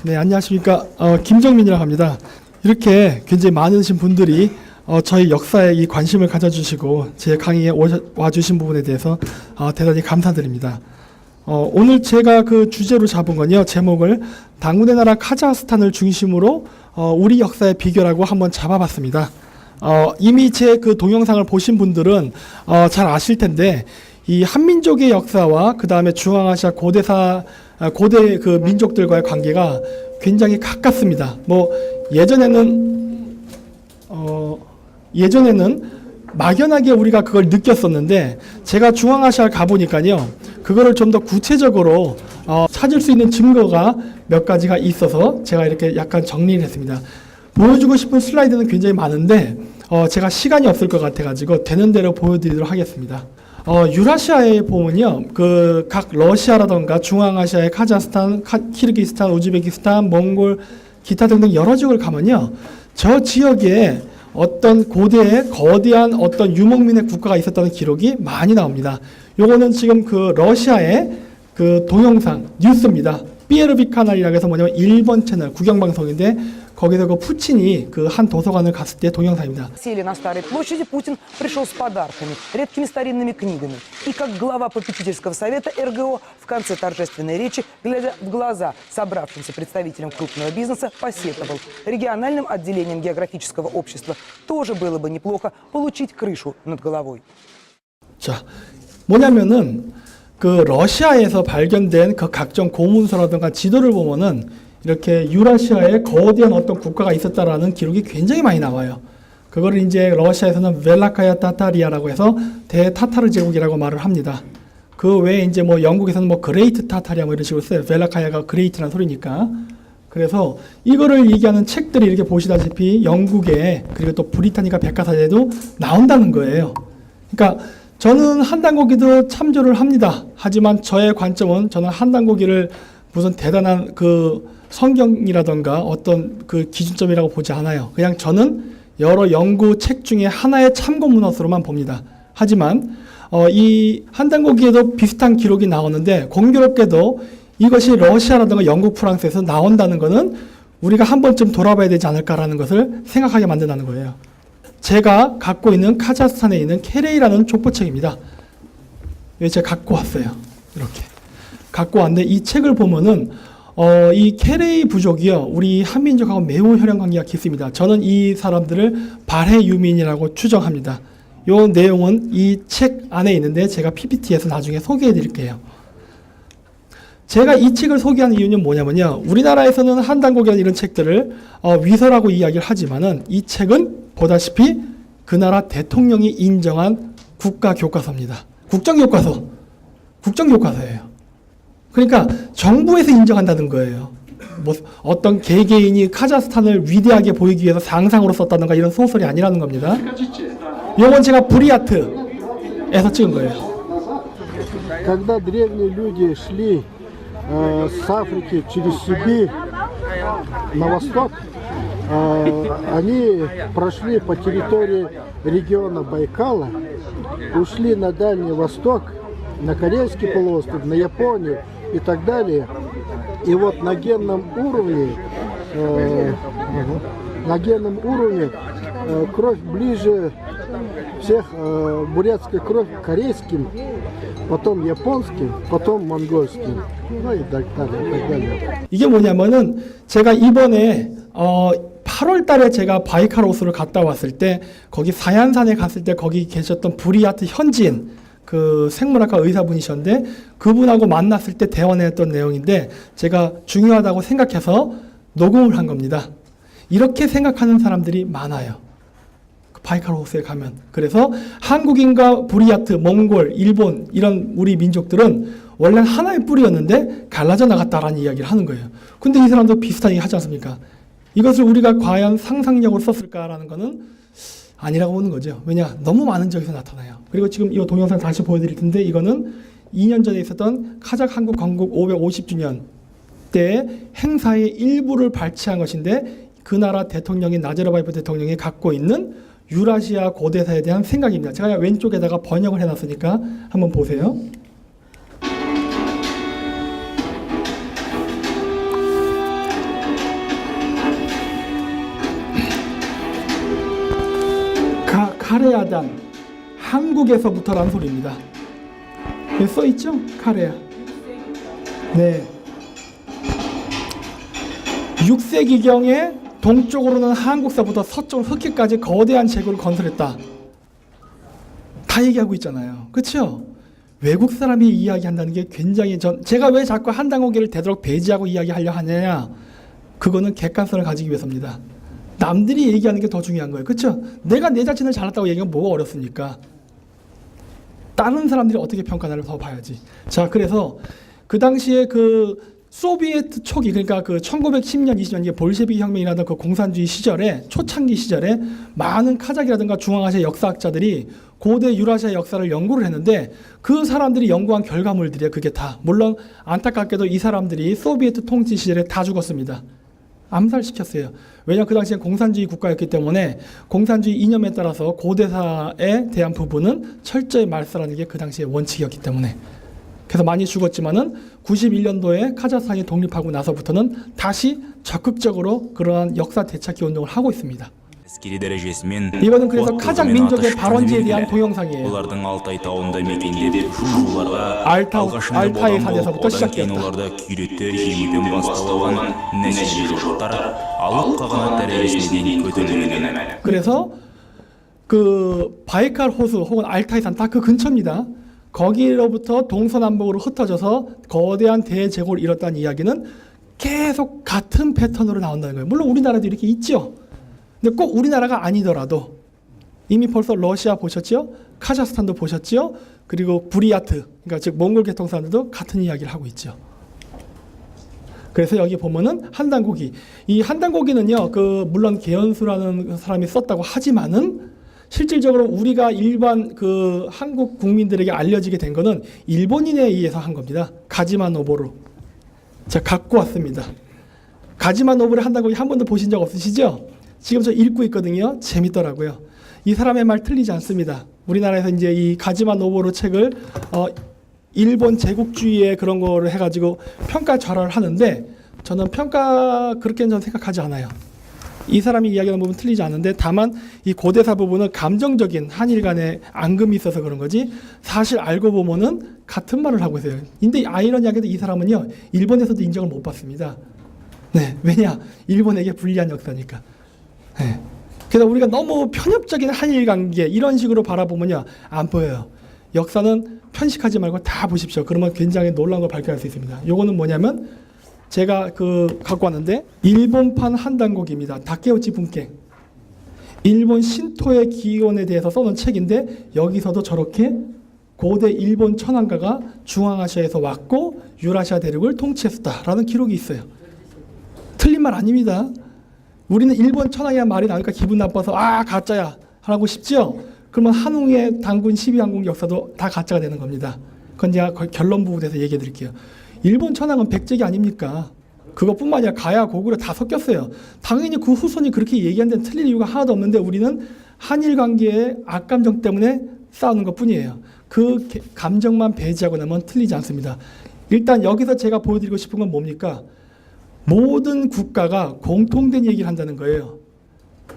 네, 안녕하십니까. 김정민이라고 합니다. 이렇게 굉장히 많으신 분들이 저희 역사에 이 관심을 가져주시고 제 강의에 와주신 부분에 대해서 대단히 감사드립니다. 오늘 제가 그 주제로 잡은 건요, 제목을 당군의 나라 카자흐스탄을 중심으로 우리 역사의 비교라고 한번 잡아봤습니다. 이미 제 그 동영상을 보신 분들은 잘 아실 텐데, 이 한민족의 역사와 그 다음에 중앙아시아 고대 그 민족들과의 관계가 굉장히 가깝습니다. 뭐 예전에는 막연하게 우리가 그걸 느꼈었는데, 제가 중앙아시아를 가보니까요, 그거를 좀 더 구체적으로 찾을 수 있는 증거가 몇 가지가 있어서 제가 이렇게 약간 정리를 했습니다. 보여주고 싶은 슬라이드는 굉장히 많은데 제가 시간이 없을 것 같아가지고 되는 대로 보여드리도록 하겠습니다. 유라시아에 보면요, 그 각 러시아라던가 중앙아시아의 카자흐스탄, 키르기스탄, 우즈베키스탄, 몽골, 기타 등등 여러 지역을 가면요, 저 지역에 어떤 고대의 거대한 어떤 유목민의 국가가 있었다는 기록이 많이 나옵니다. 요거는 지금 그 러시아의 그 동영상 뉴스입니다. 삐에르비 카날이라고 해서 뭐냐면 일본 채널 국영방송인데, 거기서 그 푸틴이 그 한 도서관을 갔을 때 동영상입니다. Сели на Старой площади, Путин пришел с подарками, редкими старинными книгами. И как глава попечительского совета РГО в конце торжественной речи, глядя в глаза собравшимся представителям крупного бизнеса, посетовал: региональным отделением географического общества тоже было бы неплохо получить крышу над головой. 자, 뭐냐면은 그 러시아에서 발견된 그 각종 고문서라든가 지도를 보면은 이렇게 유라시아에 거대한 어떤 국가가 있었다라는 기록이 굉장히 많이 나와요. 그거를 이제 러시아에서는 벨라카야 타타리아라고 해서 대타타르 제국이라고 말을 합니다. 그 외에 이제 뭐 영국에서는 뭐 그레이트 타타리아 뭐 이런 식으로 써요. 벨라카야가 그레이트라는 소리니까. 그래서 이거를 얘기하는 책들이 이렇게 보시다시피 영국에, 그리고 또 브리타니카 백과사전에도 나온다는 거예요. 그러니까 저는 한단고기도 참조를 합니다. 하지만 저의 관점은, 저는 한단고기를 무슨 대단한 그 성경이라던가 어떤 그 기준점이라고 보지 않아요. 그냥 저는 여러 연구 책 중에 하나의 참고 문헌으로만 봅니다. 하지만 이 한단고기에도 비슷한 기록이 나오는데, 공교롭게도 이것이 러시아라든가 영국, 프랑스에서 나온다는 것은 우리가 한 번쯤 돌아봐야 되지 않을까라는 것을 생각하게 만든다는 거예요. 제가 갖고 있는 카자흐스탄에 있는 케레이라는 족보책입니다. 제가 갖고 왔어요. 이렇게 갖고 왔는데, 이 책을 보면은 이 케레이 부족이요, 우리 한민족하고 매우 혈연 관계가 깊습니다. 저는 이 사람들을 발해 유민이라고 추정합니다. 요 내용은 이 책 안에 있는데 제가 PPT에서 나중에 소개해 드릴게요. 제가 이 책을 소개하는 이유는 뭐냐면요, 우리나라에서는 한단고기라는 이런 책들을 위서라고 이야기를 하지만은, 이 책은 보다시피 그 나라 대통령이 인정한 국가교과서입니다. 국정교과서예요. 그러니까 정부에서 인정한다는 거예요. 뭐 어떤 개개인이 카자흐스탄을 위대하게 보이기 위해서 상상으로 썼다든가 이런 소설이 아니라는 겁니다. 이건 제가 브리아트에서 찍은 거예요. Когда древние люди шли с Африки через Сибирь на восток, они прошли по территории региона Байкала, ушли на Дальний Восток, на Корейский полуостров, на Японию и так далее. И вот на генном уровне кровь ближе всех, бурятская кровь к корейским, потом японским, потом монгольским, ну и так далее. 이게 뭐냐면은, 제가 이번에 8월 달에 제가 바이카로스를 갔다 왔을 때, 거기 사얀산에 갔을 때 거기 계셨던 브리아트 현지인, 그 생물학과 의사분이셨는데, 그분하고 만났을 때 대화했던 내용인데, 제가 중요하다고 생각해서 녹음을 한 겁니다. 이렇게 생각하는 사람들이 많아요, 바이카로스에 가면. 그래서 한국인과 브리아트, 몽골, 일본 이런 우리 민족들은 원래 하나의 뿌리였는데 갈라져 나갔다라는 이야기를 하는 거예요. 근데 이 사람도 비슷한 얘기 하지 않습니까? 이것을 우리가 과연 상상력으로 썼을까라는 것은 아니라고 보는 거죠. 왜냐? 너무 많은 지역에서 나타나요. 그리고 지금 이 동영상 다시 보여드릴 텐데, 이거는 2년 전에 있었던 카자흐 한국 건국 550주년 때 행사의 일부를 발췌한 것인데, 그 나라 대통령인 나제르바예프 대통령이 갖고 있는 유라시아 고대사에 대한 생각입니다. 제가 왼쪽에다가 번역을 해놨으니까 한번 보세요. 카레아단, 한국에서부터라는 소리입니다. 여기 써있죠? 카레아. 네. 6세기경에 동쪽으로는 한국서부터 서쪽 흑해까지 거대한 제국을 건설했다. 다 얘기하고 있잖아요. 그렇죠? 외국 사람이 이야기한다는 게 굉장히 제가 왜 자꾸 한당고기를 되도록 배제하고 이야기하려 하느냐? 그거는 객관성을 가지기 위해서입니다. 남들이 얘기하는 게 더 중요한 거예요. 그렇죠? 내가 내 자신을 잘났다고 얘기하면 뭐가 어렵습니까? 다른 사람들이 어떻게 평가하는지 더 봐야지. 자, 그래서 그 당시에 그 소비에트 초기, 그러니까 그 1910년, 20년 이게 볼셰비키 혁명이라던 그 공산주의 시절에, 초창기 시절에 많은 카자흐라든가 중앙아시아 역사학자들이 고대 유라시아 역사를 연구를 했는데 그 사람들이 연구한 결과물들이에요. 그게 다. 물론 안타깝게도 이 사람들이 소비에트 통치 시절에 다 죽었습니다. 암살시켰어요. 왜냐하면 그 당시에 공산주의 국가였기 때문에 공산주의 이념에 따라서 고대사에 대한 부분은 철저히 말살하는 게 그 당시의 원칙이었기 때문에. 그래서 많이 죽었지만은 91년도에 카자흐스탄이 독립하고 나서부터는 다시 적극적으로 그러한 역사 되찾기 운동을 하고 있습니다. 이거는 그래서 카자흐 민족의 발원지에 대한 동영상이에요. 알타이 산에서부터 시작되었다. 그래서 그 바이칼 호수 혹은 알타이 산 다 그 근처입니다. 거기로부터 동서남북으로 흩어져서 거대한 대제국을 이뤘다는 이야기는 계속 같은 패턴으로 나온다는 거예요. 물론 우리나라도 이렇게 있죠. 근데 꼭 우리나라가 아니더라도 이미 벌써 러시아 보셨죠? 카자흐스탄도 보셨죠? 그리고 부리야트, 그러니까 즉 몽골 계통 사람들도 같은 이야기를 하고 있죠. 그래서 여기 보면은 한단고기. 이 한단고기는요, 그 물론 개연수라는 사람이 썼다고 하지만은 실질적으로 우리가 일반 그 한국 국민들에게 알려지게 된 거는 일본인에 의해서 한 겁니다. 가지마 노보루. 제가 갖고 왔습니다. 가지마 노보루 한다고 한 번도 보신 적 없으시죠? 지금 저 읽고 있거든요. 재밌더라고요. 이 사람의 말 틀리지 않습니다. 우리나라에서 이제 이 가지마 노보루 책을 일본 제국주의의 그런 거를 해가지고 평가 절하를 하는데 저는 평가 그렇게는 저는 생각하지 않아요. 이 사람이 이야기하는 부분 틀리지 않은데 다만 이 고대사 부분은 감정적인 한일 간의 앙금이 있어서 그런 거지 사실 알고 보면은 같은 말을 하고 있어요. 근데 아이러니하게도 이 사람은요 일본에서도 인정을 못 받습니다. 네, 왜냐 일본에게 불리한 역사니까. 네. 그래서 우리가 너무 편협적인 한일 관계 이런 식으로 바라보면요 안 보여요. 역사는 편식하지 말고 다 보십시오. 그러면 굉장히 놀라운 걸 발견할 수 있습니다. 요거는 뭐냐면 제가 갖고 왔는데 일본판 한단고기입니다. 다케우치 분케. 일본 신토의 기원에 대해서 써놓은 책인데 여기서도 저렇게 고대 일본 천황가가 중앙아시아에서 왔고 유라시아 대륙을 통치했었다라는 기록이 있어요. 틀린 말 아닙니다. 우리는 일본 천황이라는 말이 나오니까 기분 나빠서 가짜야 하고 싶죠? 그러면 한웅의 단군 12항공 역사도 다 가짜가 되는 겁니다. 그건 제가 결론 부분에서 얘기해 드릴게요. 일본 천황은 백제기 아닙니까? 그것뿐만 아니라 가야 고구려 다 섞였어요. 당연히 그 후손이 그렇게 얘기한 데는 틀릴 이유가 하나도 없는데 우리는 한일 관계의 악감정 때문에 싸우는 것뿐이에요. 그 감정만 배제하고 나면 틀리지 않습니다. 일단 여기서 제가 보여드리고 싶은 건 뭡니까? 모든 국가가 공통된 얘기를 한다는 거예요.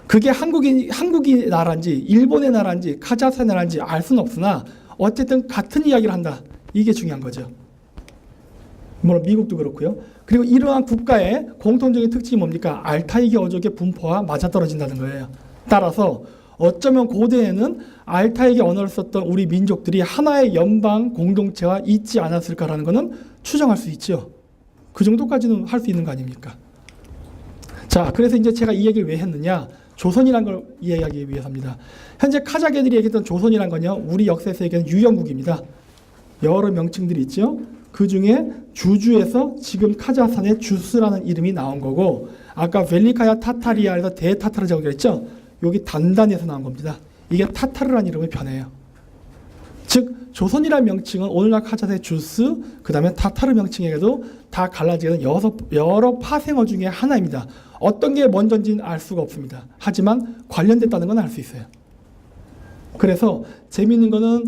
그게 한국이 나라인지 일본의 나라인지 카자흐스탄의 나라인지 알 수는 없으나 어쨌든 같은 이야기를 한다. 이게 중요한 거죠. 물론 미국도 그렇고요. 그리고 이러한 국가의 공통적인 특징이 뭡니까? 알타이계 어족의 분포와 맞아떨어진다는 거예요. 따라서 어쩌면 고대에는 알타이계 언어를 썼던 우리 민족들이 하나의 연방 공동체와 있지 않았을까라는 것은 추정할 수 있죠. 그 정도까지는 할 수 있는 거 아닙니까? 자, 그래서 이제 제가 이 얘기를 왜 했느냐? 조선이라는 걸 이해하기 위해서입니다. 현재 카자흐들이 얘기했던 조선이라는 건요, 우리 역사에서 얘기하는 유형국입니다. 여러 명칭들이 있죠. 그 중에 주주에서 지금 카자흐스탄의 주스라는 이름이 나온 거고, 아까 벨리카야 타타리아에서 대타타르 제국이라고 했죠. 여기 단단에서 나온 겁니다. 이게 타타르라는 이름을 변해요. 즉 조선이라는 명칭은 오늘날 카자흐의 주스, 그 다음에 타타르 명칭에도 다 갈라지는 여러 파생어 중에 하나입니다. 어떤 게 먼저인지는 알 수가 없습니다. 하지만 관련됐다는 건 알 수 있어요. 그래서 재미있는 거는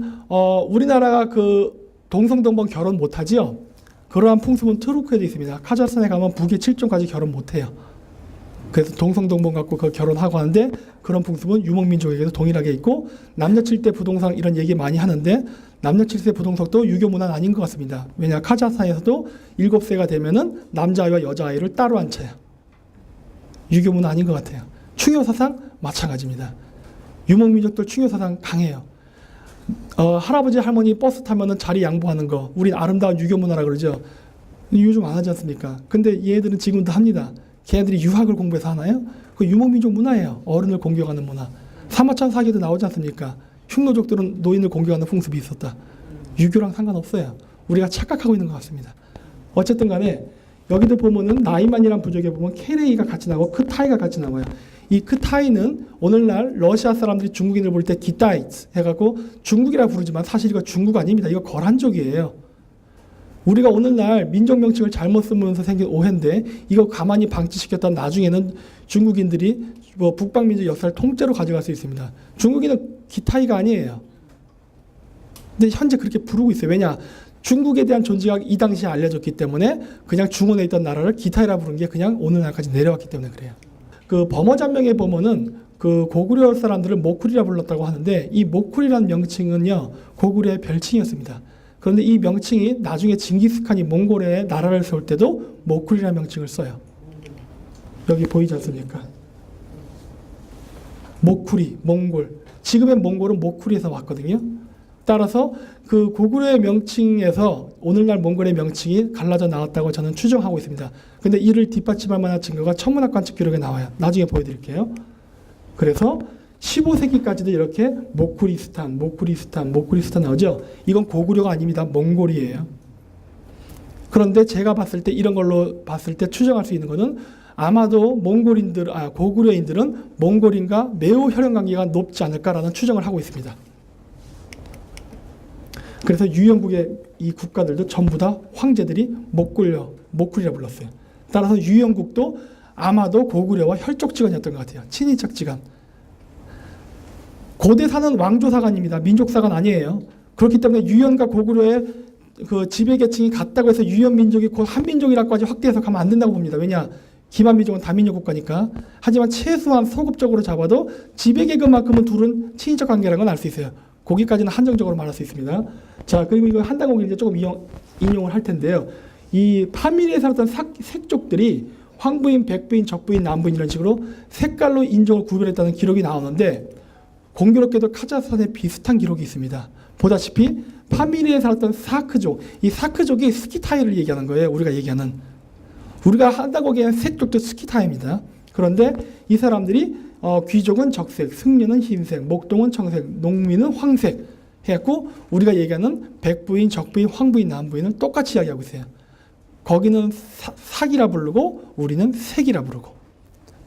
우리나라가 그 동성동본 결혼 못하지요. 그러한 풍습은 트루크에도 있습니다. 카자흐스탄에 가면 북의 7종까지 결혼 못해요. 그래서 동성동본 갖고 그 결혼하고 하는데 그런 풍습은 유목민족에게도 동일하게 있고 남녀 7대 부동산 이런 얘기 많이 하는데 남녀 7대 부동석도 유교 문화는 아닌 것 같습니다. 왜냐 카자흐스탄에서도 7세가 되면은 남자아이와 여자아이를 따로 앉혀요. 유교 문화 아닌 것 같아요. 충효 사상 마찬가지입니다. 유목민족들 충효 사상 강해요. 할아버지 할머니 버스 타면은 자리 양보하는 거 우린 아름다운 유교 문화라 그러죠. 요즘 안 하지 않습니까? 근데 얘들은 지금도 합니다. 걔네들이 유학을 공부해서 하나요? 그 유목민족 문화예요. 어른을 공경하는 문화. 사마천 사기도 나오지 않습니까? 흉노족들은 노인을 공경하는 풍습이 있었다. 유교랑 상관없어요. 우리가 착각하고 있는 것 같습니다. 어쨌든 간에 여기도 보면은 나이만이란 부족에 보면 케레이가 같이 나오고 크타이가 같이 나와요. 이 크타이는 오늘날 러시아 사람들이 중국인을 볼 때 기타이츠 해갖고 중국이라 부르지만 사실 이거 중국 아닙니다. 이거 거란족이에요. 우리가 오늘날 민족 명칭을 잘못 쓰면서 생긴 오해인데 이거 가만히 방치시켰던 나중에는 중국인들이 뭐 북방민족 역사를 통째로 가져갈 수 있습니다. 중국인은 기타이가 아니에요. 근데 현재 그렇게 부르고 있어요. 왜냐? 중국에 대한 존재가 이 당시에 알려졌기 때문에 그냥 중원에 있던 나라를 기타이라 부른 게 그냥 오늘날까지 내려왔기 때문에 그래요. 그 범어잔명에 보면은 그 고구려 사람들을 모쿠리라 불렀다고 하는데 이 모쿠리라는 명칭은요 고구려의 별칭이었습니다. 그런데 이 명칭이 나중에 징기스칸이 몽골에 나라를 세울 때도 모쿠리라는 명칭을 써요. 여기 보이지 않습니까? 모쿠리, 몽골. 지금의 몽골은 모쿠리에서 왔거든요. 따라서 그 고구려의 명칭에서 오늘날 몽골의 명칭이 갈라져 나왔다고 저는 추정하고 있습니다. 근데 이를 뒷받침할 만한 증거가 천문학 관측 기록에 나와요. 나중에 보여드릴게요. 그래서 15세기까지도 이렇게 모쿠리스탄 나오죠. 이건 고구려가 아닙니다. 몽골이에요. 그런데 제가 봤을 때 이런 걸로 봤을 때 추정할 수 있는 것은 아마도 고구려인들은 몽골인과 매우 혈연관계가 높지 않을까라는 추정을 하고 있습니다. 그래서 유영국의 이 국가들도 전부 다 황제들이 모쿠리라 불렀어요. 따라서 유영국도 아마도 고구려와 혈족지간이었던 것 같아요. 친인척지간. 고대사는 왕조사관입니다. 민족사관 아니에요. 그렇기 때문에 유연과 고구려의 그 지배계층이 같다고 해서 유연민족이 곧 한민족이라고까지 확대해서 가면 안 된다고 봅니다. 왜냐? 기만민족은 다민족 국가니까. 하지만 최소한 소급적으로 잡아도 지배계급만큼은 둘은 친인척 관계라는 건 알 수 있어요. 거기까지는 한정적으로 말할 수 있습니다. 자, 그리고 이거 한다고 이제 조금 인용을 할 텐데요. 이 파밀리에 살았던 색족들이 황부인, 백부인, 적부인, 남부인 이런 식으로 색깔로 인종을 구별했다는 기록이 나오는데 공교롭게도 카자흐스탄에 비슷한 기록이 있습니다. 보다시피 파밀리에 살았던 사크족, 이 사크족이 스키타이를 얘기하는 거예요. 우리가 한다고 하기에는 색족도 스키타이입니다. 그런데 이 사람들이 귀족은 적색, 승려는 흰색, 목동은 청색, 농민은 황색 해갖고 우리가 얘기하는 백부인, 적부인, 황부인, 남부인은 똑같이 이야기하고 있어요. 거기는 사기라 부르고 우리는 색이라 부르고.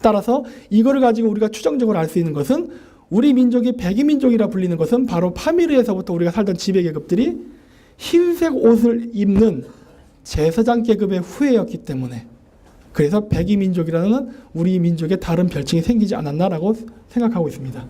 따라서 이거를 가지고 우리가 추정적으로 알 수 있는 것은 우리 민족이 백이민족이라 불리는 것은 바로 파미르에서부터 우리가 살던 지배계급들이 흰색 옷을 입는 제사장 계급의 후예였기 때문에 그래서 백이민족이라는 우리 민족의 다른 별칭이 생기지 않았나라고 생각하고 있습니다.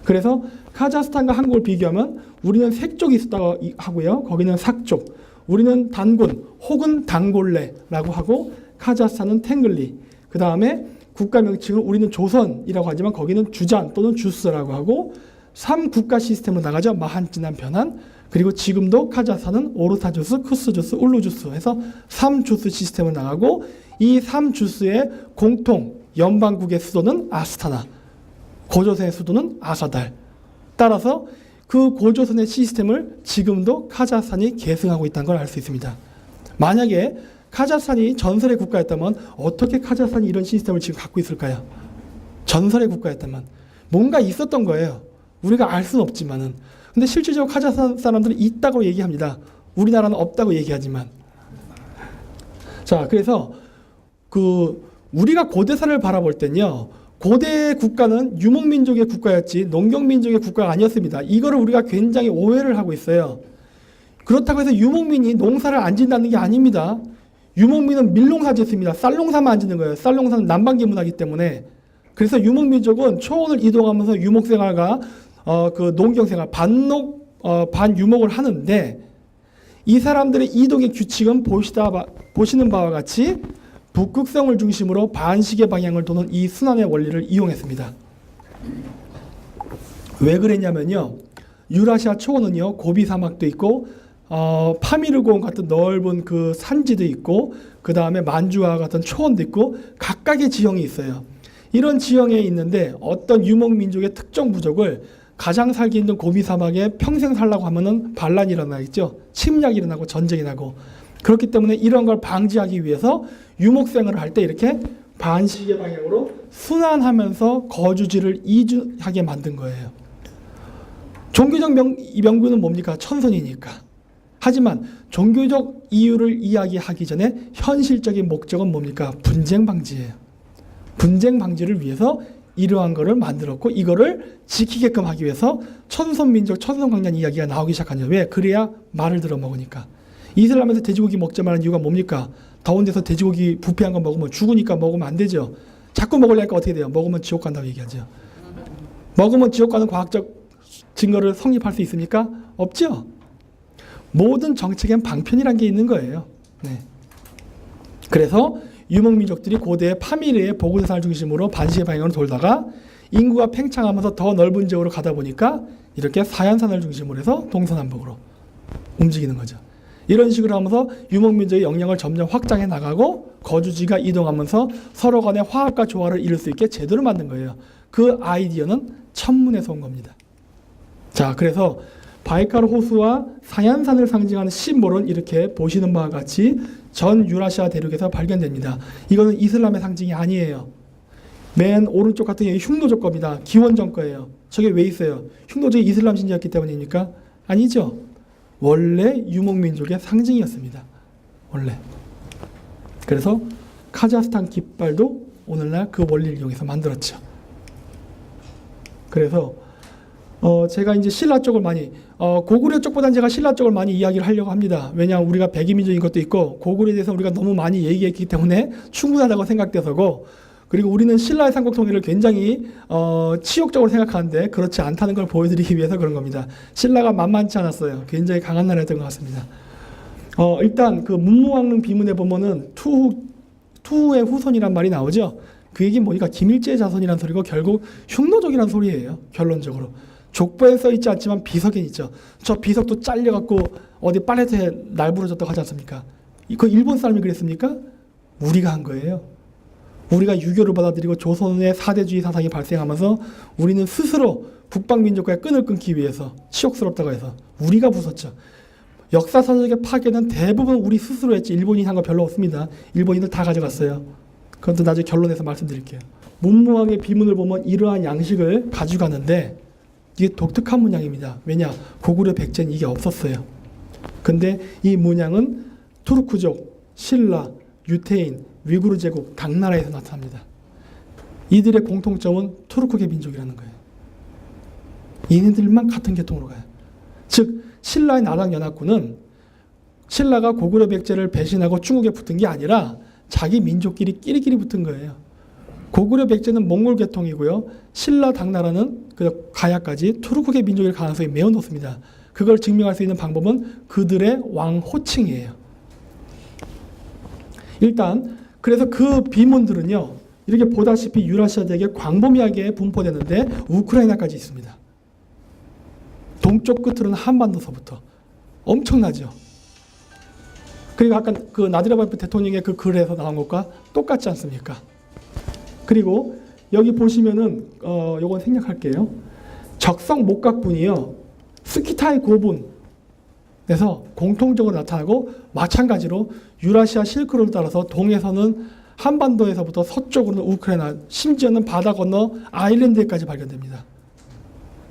그래서 카자흐스탄과 한국을 비교하면 우리는 색족이 있었다고 하고요. 거기는 삭족, 우리는 단군 혹은 단골레라고 하고 카자흐스탄은 탱글리, 그 다음에 국가 명칭은 우리는 조선이라고 하지만 거기는 주잔 또는 주스라고 하고 3국가 시스템으로 나가죠. 마한찌난 변한. 그리고 지금도 카자흐스탄은 오르타주스, 쿠스주스, 울루주스 해서 3주스 시스템으로 나가고 이 3주스의 공통 연방국의 수도는 아스타나, 고조선의 수도는 아사달. 따라서 그 고조선의 시스템을 지금도 카자흐스탄이 계승하고 있다는 걸 알 수 있습니다. 만약에 카자흐스탄이 전설의 국가였다면 어떻게 카자흐스탄이 이런 시스템을 지금 갖고 있을까요? 전설의 국가였다면 뭔가 있었던 거예요. 우리가 알 수는 없지만은. 근데 실질적으로 카자흐스탄 사람들은 있다고 얘기합니다. 우리나라는 없다고 얘기하지만. 자, 그래서 우리가 고대사를 바라볼 땐요. 고대 국가는 유목민족의 국가였지 농경민족의 국가가 아니었습니다. 이거를 우리가 굉장히 오해를 하고 있어요. 그렇다고 해서 유목민이 농사를 안 짓는다는 게 아닙니다. 유목민은 밀농사 짓습니다. 쌀농사만 안 짓는 거예요. 쌀농사는 남방기 문화이기 때문에. 그래서 유목민족은 초원을 이동하면서 유목생활과 그 농경생활, 반유목을 하는데 이 사람들의 이동의 규칙은 보시는 바와 같이 북극성을 중심으로 반시계 방향을 도는 이 순환의 원리를 이용했습니다. 왜 그랬냐면요. 유라시아 초원은요, 고비 사막도 있고, 파미르공 같은 넓은 그 산지도 있고, 그 다음에 만주와 같은 초원도 있고, 각각의 지형이 있어요. 이런 지형에 있는데 어떤 유목민족의 특정 부족을 가장 살기 힘든 고비 사막에 평생 살라고 하면은 반란이 일어나겠죠. 침략이 일어나고 전쟁이 나고. 그렇기 때문에 이런 걸 방지하기 위해서 유목생활을 할 때 이렇게 반시계 방향으로 순환하면서 거주지를 이주하게 만든 거예요. 종교적 명분은 뭡니까? 천선이니까. 하지만 종교적 이유를 이야기하기 전에 현실적인 목적은 뭡니까? 분쟁 방지예요. 분쟁 방지를 위해서 이러한 거를 만들었고, 이거를 지키게끔 하기 위해서 천손민족, 천손강단 이야기가 나오기 시작하냐. 왜? 그래야 말을 들어 먹으니까. 이슬람에서 돼지고기 먹지 말라는 이유가 뭡니까? 더운 데서 돼지고기 부패한 거 먹으면 죽으니까 먹으면 안 되죠. 자꾸 먹으려니까 어떻게 돼요? 먹으면 지옥 간다고 얘기하죠. 먹으면 지옥 가는 과학적 증거를 성립할 수 있습니까? 없죠. 모든 정책엔 방편이란 게 있는 거예요. 네. 그래서 유목민족들이 고대의 파미르의 보건사를 중심으로 반시계 방향으로 돌다가 인구가 팽창하면서 더 넓은 지역으로 가다 보니까 이렇게 사얀산을 중심으로 해서 동서남북으로 움직이는 거죠. 이런 식으로 하면서 유목민족의 영향을 점점 확장해 나가고 거주지가 이동하면서 서로 간의 화합과 조화를 이룰 수 있게 제도를 만든 거예요. 그 아이디어는 천문에서 온 겁니다. 자, 그래서 바이칼 호수와 사얀산을 상징하는 심볼은 이렇게 보시는 바와 같이 전 유라시아 대륙에서 발견됩니다. 이거는 이슬람의 상징이 아니에요. 맨 오른쪽 같은 경우 흉노족 겁니다. 기원전 거예요. 저게 왜 있어요? 흉노족이 이슬람 신자였기 때문입니까? 아니죠. 원래 유목민족의 상징이었습니다. 원래. 그래서 카자흐스탄 깃발도 오늘날 그 원리를 이용해서 만들었죠. 그래서 제가 이제 신라 쪽을 많이 고구려 쪽보다는 제가 신라 쪽을 많이 이야기를 하려고 합니다. 왜냐하면 우리가 백이민족인 것도 있고 고구려에 대해서 우리가 너무 많이 얘기했기 때문에 충분하다고 생각돼서고, 그리고 우리는 신라의 삼국 통일을 굉장히 치욕적으로 생각하는데 그렇지 않다는 걸 보여드리기 위해서 그런 겁니다. 신라가 만만치 않았어요. 굉장히 강한 나라였던 것 같습니다. 일단 그 문무왕릉 비문에 보면은 투후의 후손이란 말이 나오죠. 그 얘기 뭐니까 김일제의 자손이란 소리고 결국 흉노족이란 소리예요. 결론적으로. 족보에 써있지 않지만 비석에 있죠. 저 비석도 잘려갖고 어디 빨래터에 날부러졌다고 하지 않습니까? 그 일본 사람이 그랬습니까? 우리가 한 거예요. 우리가 유교를 받아들이고 조선의 사대주의 사상이 발생하면서 우리는 스스로 북방민족과의 끈을 끊기 위해서 치욕스럽다고 해서 우리가 부쉈죠. 역사서적의 파괴는 대부분 우리 스스로 했지 일본인이 한 거 별로 없습니다. 일본인들 다 가져갔어요. 그것도 나중에 결론에서 말씀드릴게요. 문무왕의 비문을 보면 이러한 양식을 가져가는데 이게 독특한 문양입니다. 왜냐? 고구려 백제는 이게 없었어요. 근데 이 문양은 투르크족, 신라, 유태인, 위구르 제국, 당나라에서 나타납니다. 이들의 공통점은 투르크계 민족이라는 거예요. 얘네들만 같은 계통으로 가요. 즉 신라의 나락연합군은 신라가 고구려 백제를 배신하고 중국에 붙은 게 아니라 자기 민족끼리 끼리끼리 붙은 거예요. 고구려 백제는 몽골 계통이고요. 신라 당나라는 그 가야까지 투르크계 민족일 가능성이 매우 높습니다. 그걸 증명할 수 있는 방법은 그들의 왕 호칭이에요. 일단 그래서 그 비문들은요. 이렇게 보다시피 유라시아 대륙에 광범위하게 분포되는데 우크라이나까지 있습니다. 동쪽 끝으로는 한반도서부터 엄청나죠. 그리고 아까 그 나디라바예프 대통령의 그 글에서 나온 것과 똑같지 않습니까? 그리고 여기 보시면은 요건 생략할게요. 적성 목각분이요. 스키타이 고분에서 공통적으로 나타나고 마찬가지로 유라시아 실크로드 따라서 동에서는 한반도에서부터 서쪽으로는 우크라이나, 심지어는 바다 건너 아일랜드에까지 발견됩니다.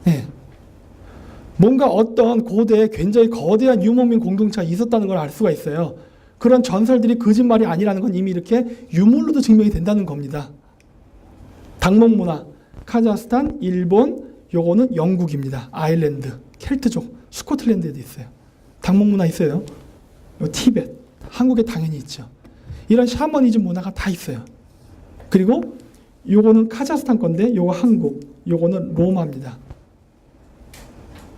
네. 뭔가 어떤 고대에 굉장히 거대한 유목민 공동체가 있었다는 걸 알 수가 있어요. 그런 전설들이 거짓말이 아니라는 건 이미 이렇게 유물로도 증명이 된다는 겁니다. 당목문화, 카자흐스탄, 일본, 요거는 영국입니다. 아일랜드, 켈트족, 스코틀랜드에도 있어요. 당목문화 있어요. 요 티벳, 한국에 당연히 있죠. 이런 샤머니즘 문화가 다 있어요. 그리고 요거는 카자흐스탄 건데 요거 한국, 요거는 로마입니다.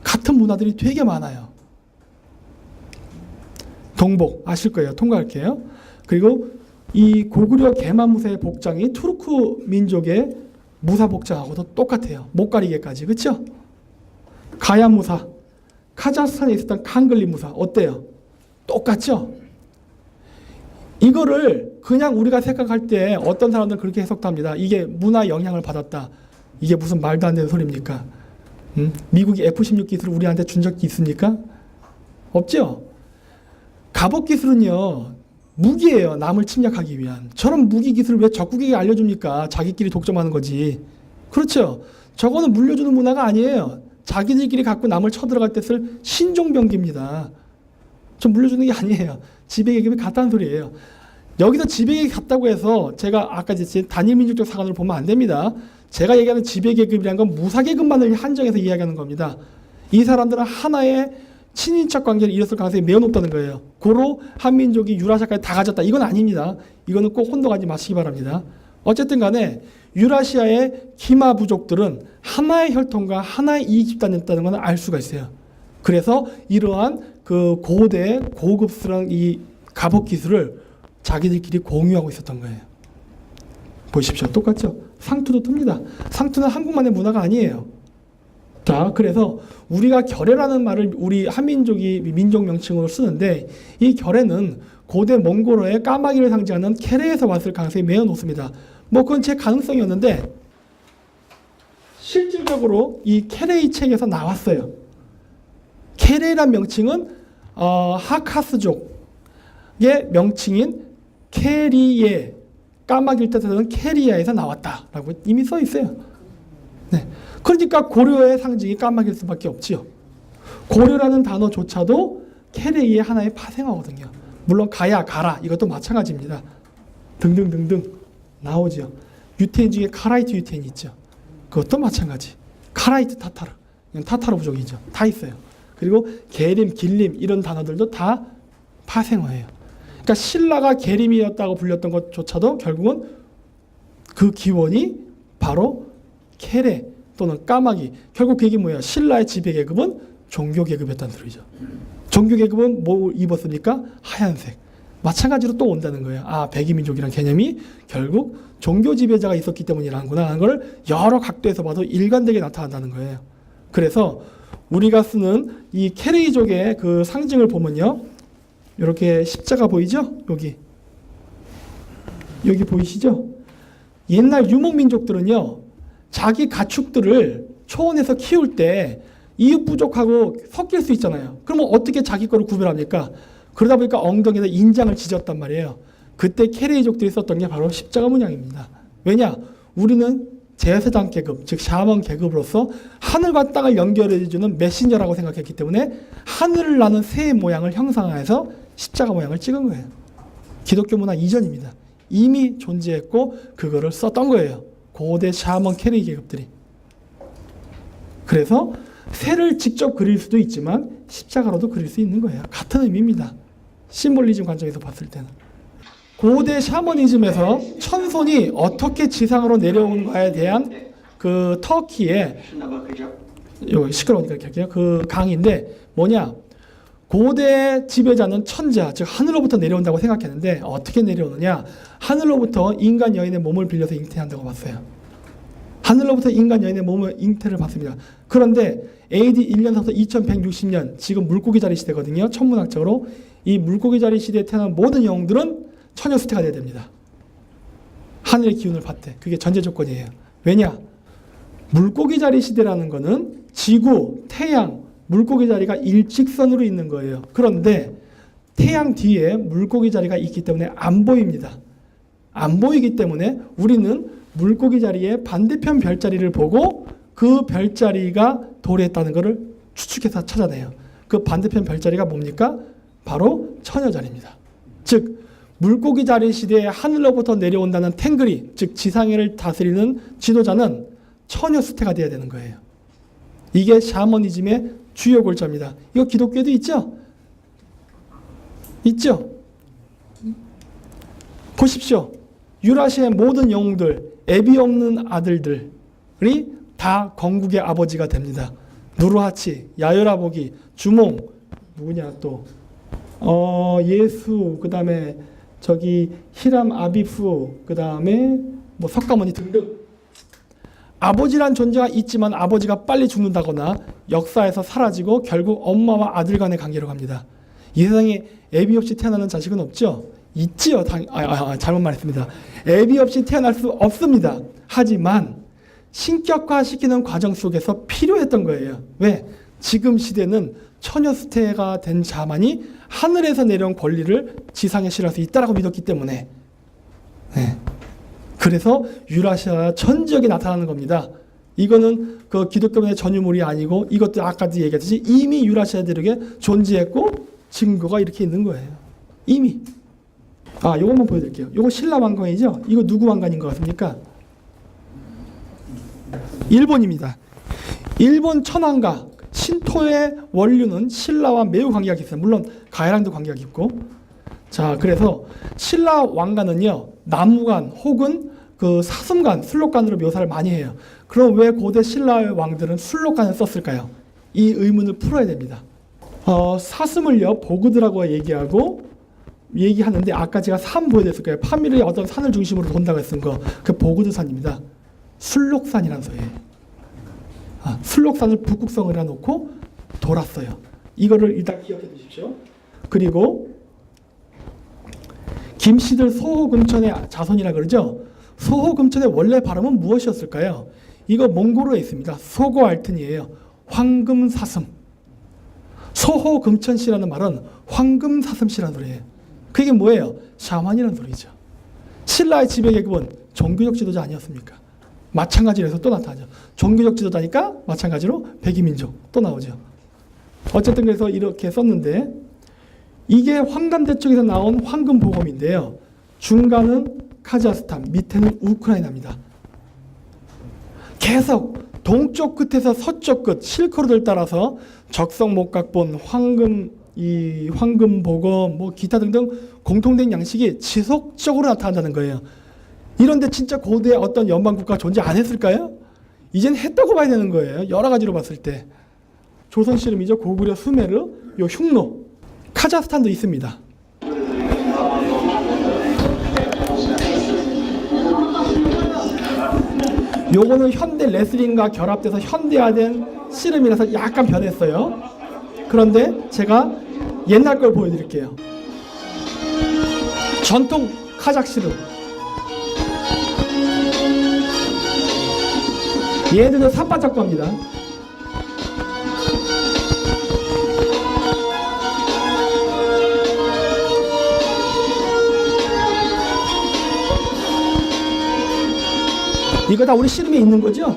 같은 문화들이 되게 많아요. 동복 아실 거예요. 통과할게요. 그리고 이 고구려 게마무사의 복장이 투르크 민족의 무사 복장하고도 똑같아요. 못 가리게까지. 그렇죠? 가야무사, 카자흐스탄에 있었던 칸글리 무사 어때요? 똑같죠? 이거를 그냥 우리가 생각할 때 어떤 사람들은 그렇게 해석도 합니다. 이게 문화 영향을 받았다. 이게 무슨 말도 안 되는 소리입니까? 미국이 F-16 기술을 우리한테 준 적이 있습니까? 없죠? 갑옷 기술은요, 무기예요. 남을 침략하기 위한. 저런 무기 기술을 왜 적국에게 알려줍니까? 자기끼리 독점하는 거지. 그렇죠? 저거는 물려주는 문화가 아니에요. 자기들끼리 갖고 남을 쳐들어갈 때 쓸 신종병기입니다. 좀 물려주는 게 아니에요. 지배계급이 같다는 소리예요. 여기서 지배계급이 같다고 해서 제가 아까 단일민족적 사관을 보면 안 됩니다. 제가 얘기하는 지배계급이라는 건 무사계급만을 한정해서 이야기하는 겁니다. 이 사람들은 하나의 친인척 관계를 이뤘을 가능성이 매우 높다는 거예요. 고로 한민족이 유라시아까지 다 가졌다. 이건 아닙니다. 이거는 꼭 혼동하지 마시기 바랍니다. 어쨌든 간에 유라시아의 기마 부족들은 하나의 혈통과 하나의 이익 집단이었다는 걸 알 수가 있어요. 그래서 이러한 그 고대 고급스러운 이 갑옷 기술을 자기들끼리 공유하고 있었던 거예요. 보십시오. 똑같죠? 상투도 뜹니다. 상투는 한국만의 문화가 아니에요. 자, 그래서 우리가 결해라는 말을 우리 한민족이 민족 명칭으로 쓰는데 이 결해는 고대 몽골어의 까마귀를 상징하는 케레에서 왔을 가능성이 매우 높습니다. 뭐 그건 제 가능성이었는데 실질적으로 이 케레이 책에서 나왔어요. 케레이란 명칭은 하카스족의 명칭인 케리에, 까마귀를 뜻하는 케리아에서 나왔다라고 이미 써 있어요. 네. 그러니까 고려의 상징이 까마귀일 수밖에 없지요. 고려라는 단어조차도 케레이의 하나의 파생어거든요. 물론 가야, 가라 이것도 마찬가지입니다. 등등등등 나오죠. 유태인 중에 카라이트 유태인이 있죠. 그것도 마찬가지. 카라이트 타타르, 타타르 부족이죠. 다 있어요. 그리고 게림, 길림 이런 단어들도 다 파생어예요. 그러니까 신라가 게림이었다고 불렸던 것조차도 결국은 그 기원이 바로 케레 또는 까마귀. 결국 그 얘기 뭐예요? 신라의 지배계급은 종교계급이었다는 소리죠. 종교계급은 뭐 입었습니까? 하얀색. 마찬가지로 또 온다는 거예요. 아, 백이민족이라는 개념이 결국 종교 지배자가 있었기 때문이라는구나 하는 걸 여러 각도에서 봐도 일관되게 나타난다는 거예요. 그래서 우리가 쓰는 이 케레이족의 그 상징을 보면요. 이렇게 십자가 보이죠? 여기 보이시죠? 옛날 유목민족들은요. 자기 가축들을 초원에서 키울 때 이웃 부족하고 섞일 수 있잖아요. 그러면 어떻게 자기 거를 구별합니까? 그러다 보니까 엉덩이에다 인장을 지졌단 말이에요. 그때 케레이족들이 썼던 게 바로 십자가 문양입니다. 왜냐? 우리는 제사장 계급, 즉 샤먼 계급으로서 하늘과 땅을 연결해주는 메신저라고 생각했기 때문에 하늘을 나는 새의 모양을 형상화해서 십자가 모양을 찍은 거예요. 기독교 문화 이전입니다. 이미 존재했고 그거를 썼던 거예요. 고대 샤먼 케레이 계급들이. 그래서 새를 직접 그릴 수도 있지만 십자가로도 그릴 수 있는 거예요. 같은 의미입니다. 심볼리즘 관점에서 봤을 때는. 고대 샤머니즘에서 천손이 어떻게 지상으로 내려온가에 대한 그 터키의 시끄러우니까 이렇게 할게요. 그 강의인데 뭐냐? 고대 지배자는 천자, 즉 하늘로부터 내려온다고 생각했는데 어떻게 내려오느냐? 하늘로부터 인간 여인의 몸을 빌려서 잉태한다고 봤어요. 하늘로부터 인간 여인의 몸을 잉태를 받습니다. 그런데 AD 1년부터 2160년, 지금 물고기 자리 시대거든요. 천문학적으로. 이 물고기 자리 시대에 태어난 모든 영웅들은 처녀수태가 돼야 됩니다. 하늘의 기운을 받대. 그게 전제 조건이에요. 왜냐? 물고기 자리 시대라는 거는 지구, 태양, 물고기 자리가 일직선으로 있는 거예요. 그런데 태양 뒤에 물고기 자리가 있기 때문에 안 보입니다. 안 보이기 때문에 우리는 물고기 자리의 반대편 별자리를 보고 그 별자리가 도래했다는 것을 추측해서 찾아내요. 그 반대편 별자리가 뭡니까? 바로 처녀 자리입니다. 즉 물고기 자리 시대에 하늘로부터 내려온다는 탱글이, 즉 지상을 다스리는 지도자는 처녀 수태가 되어야 되는 거예요. 이게 샤머니즘의 주요 골자입니다. 이거 기독교에도 있죠? 있죠? 보십시오. 유라시아의 모든 영웅들, 애비 없는 아들들이 다 건국의 아버지가 됩니다. 누르하치, 야요라보기, 주몽, 누구냐 또 예수, 그 다음에 저기 히람 아비프, 그 다음에 뭐 석가모니 등등. 아버지란 존재가 있지만 아버지가 빨리 죽는다거나 역사에서 사라지고 결국 엄마와 아들 간의 관계로 갑니다. 이 세상에 애비 없이 태어나는 자식은 없죠? 있지요. 잘못 말했습니다. 애비 없이 태어날 수 없습니다. 하지만 신격화시키는 과정 속에서 필요했던 거예요. 왜? 지금 시대는 처녀수태가 된 자만이 하늘에서 내려온 권리를 지상에 실을 수 있다라고 믿었기 때문에, 네. 그래서 유라시아 전 지역에 나타나는 겁니다. 이거는 그 기독교의 전유물이 아니고 이것도 아까도 얘기했듯이 이미 유라시아 대륙에 존재했고 증거가 이렇게 있는 거예요. 이미. 요것만 보여드릴게요. 요거 신라 왕관이죠? 이거 누구 왕관인 것 같습니까? 일본입니다. 일본 천황가 신토의 원류는 신라와 매우 관계가 깊어요. 물론 가야랑도 관계가 깊고. 자, 그래서 신라 왕관은요, 나무관 혹은 그 사슴관, 술록관으로 묘사를 많이 해요. 그럼 왜 고대 신라의 왕들은 술록관을 썼을까요? 이 의문을 풀어야 됩니다. 사슴을요, 보그드라고 얘기하는데 아까 제가 산 보여드렸을 거예요. 파미르의 어떤 산을 중심으로 돈다고 했던 거, 그 보그드산입니다. 술록산이라는 소리예요. 술록산을 북극성을 해놓고 돌았어요. 이거를 일단 기억해 두십시오. 그리고 김씨들 소호금천의 자손이라 그러죠. 소호금천의 원래 발음은 무엇이었을까요? 이거 몽골어에 있습니다. 소고알튼이에요. 황금사슴. 소호금천씨라는 말은 황금사슴씨라는 소리예요. 그게 뭐예요? 샤만이라는 소리죠. 신라의 지배계급은 종교적 지도자 아니었습니까? 마찬가지로 해서 또 나타나죠. 종교적 지도자니까 마찬가지로 백이민족 또 나오죠. 어쨌든 그래서 이렇게 썼는데, 이게 황감대 쪽에서 나온 황금보검인데요. 중간은 카자흐스탄, 밑에는 우크라이나입니다. 계속 동쪽 끝에서 서쪽 끝 실크로드를 따라서 적성목각본, 황금보검, 뭐 기타 등등 공통된 양식이 지속적으로 나타난다는 거예요. 이런데 진짜 고대 어떤 연방국가가 존재 안 했을까요? 이젠 했다고 봐야 되는 거예요. 여러 가지로 봤을 때. 조선 씨름이죠. 고구려, 수메르, 요 흉노, 카자흐스탄도 있습니다. 요거는 현대 레슬링과 결합돼서 현대화된 씨름이라서 약간 변했어요. 그런데 제가 옛날 걸 보여드릴게요. 전통 카자흐 씨름. 얘들은 산바짝 겁니다. 이거 다 우리 씨름에 있는 거죠? 네.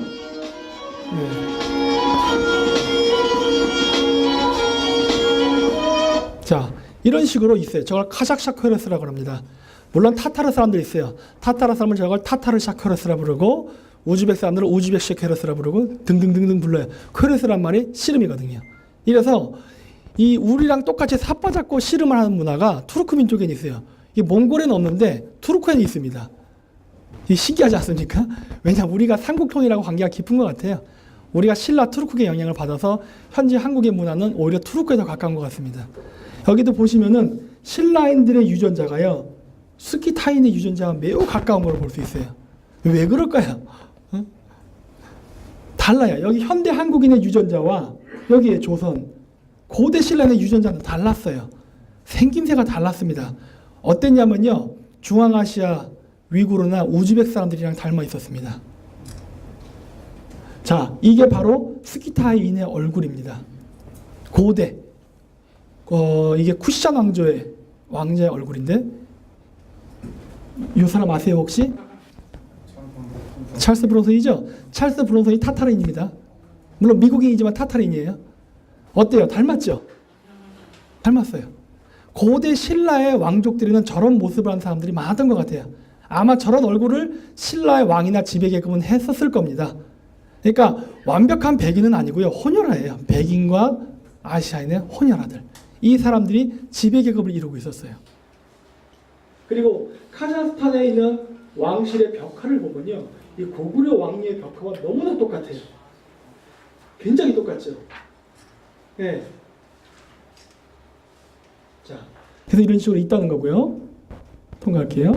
자, 이런 식으로 있어요. 저걸 카자흐 샤크레스라고 합니다. 물론 타타르 사람들이 있어요. 타타르 사람은 저걸 타타르 샤크레스라 부르고, 우즈벡 사람들은 우즈벡 샤크레스라 부르고 등등등등 불러요. 크레스란 말이 씨름이거든요. 이래서 이 우리랑 똑같이 삿바잡고 씨름을 하는 문화가 투르크민 쪽에는 있어요. 이게 몽골에는 없는데 투르크에는 있습니다. 이게 신기하지 않습니까? 왜냐하면 우리가 삼국통일하고 관계가 깊은 것 같아요. 우리가 신라 투르크의 영향을 받아서 현재 한국의 문화는 오히려 투르크에 더 가까운 것 같습니다. 여기도 보시면은 신라인들의 유전자가요, 스키타인의 유전자와 매우 가까운 걸 볼 수 있어요. 왜 그럴까요? 달라요. 여기 현대 한국인의 유전자와 여기에 조선, 고대 신라의 유전자는 달랐어요. 생김새가 달랐습니다. 어땠냐면요, 중앙아시아, 위구르나 우즈벡 사람들이랑 닮아 있었습니다. 자, 이게 바로 스키타인의 얼굴입니다. 고대. 이게 쿠시잔 왕자의 얼굴인데, 이 사람 아세요 혹시? 찰스 브론슨이죠? 찰스 브론슨이 타타르인입니다. 물론 미국인이지만 타타르인이에요. 어때요? 닮았죠? 닮았어요. 고대 신라의 왕족들에는 저런 모습을 한 사람들이 많았던 것 같아요. 아마 저런 얼굴을 신라의 왕이나 지배계급은 했었을 겁니다. 그러니까 완벽한 백인은 아니고요. 혼혈아예요. 백인과 아시아인의 혼혈아들. 이 사람들이 지배계급을 이루고 있었어요. 그리고 카자흐스탄에 있는 왕실의 벽화를 보면요, 이 고구려 왕리의 벽화와 너무나 똑같아요. 굉장히 똑같죠. 네. 자, 그래서 이런 식으로 있다는 거고요. 통과할게요.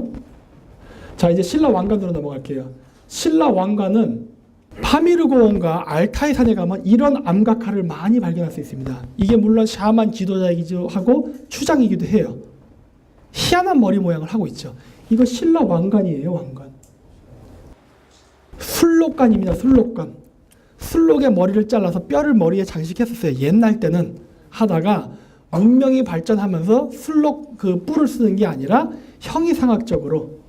자, 이제 신라 왕관으로 넘어갈게요. 신라 왕관은 파미르고원과 알타이 산에 가면 이런 암각화를 많이 발견할 수 있습니다. 이게 물론 샤만 지도자이기도 하고 추장이기도 해요. 희한한 머리 모양을 하고 있죠. 이거 신라 왕관이에요, 왕관. 술록관입니다, 술록관. 술록의 머리를 잘라서 뼈를 머리에 장식했었어요. 옛날 때는 하다가 문명이 발전하면서 술록 그 뿔을 쓰는 게 아니라 형이상학적으로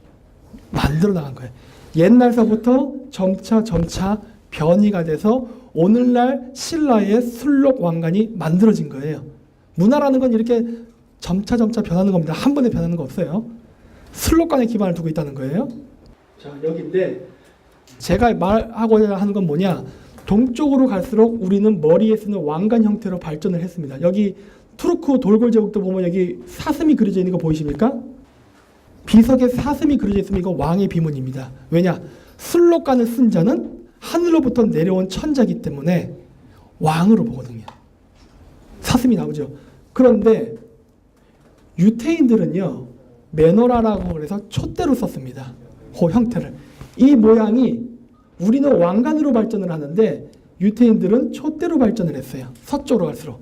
만들어 나간 거예요. 옛날서부터 점차 변이가 돼서 오늘날 신라의 술록 왕관이 만들어진 거예요. 문화라는 건 이렇게 점차 변하는 겁니다. 한 번에 변하는 거 없어요. 술록관에 기반을 두고 있다는 거예요. 자, 여기인데 제가 말하고자 하는 건 뭐냐? 동쪽으로 갈수록 우리는 머리에 쓰는 왕관 형태로 발전을 했습니다. 여기 투르크 돌골 제국도 보면 여기 사슴이 그려져 있는 거 보이십니까? 비석에 사슴이 그려져 있으면 이거 왕의 비문입니다. 왜냐? 술록관을 쓴 자는 하늘로부터 내려온 천자이기 때문에 왕으로 보거든요. 사슴이 나오죠. 그런데 유태인들은요, 메노라라고 그래서 촛대로 썼습니다. 그 형태를. 이 모양이 우리는 왕관으로 발전을 하는데 유태인들은 촛대로 발전을 했어요. 서쪽으로 갈수록.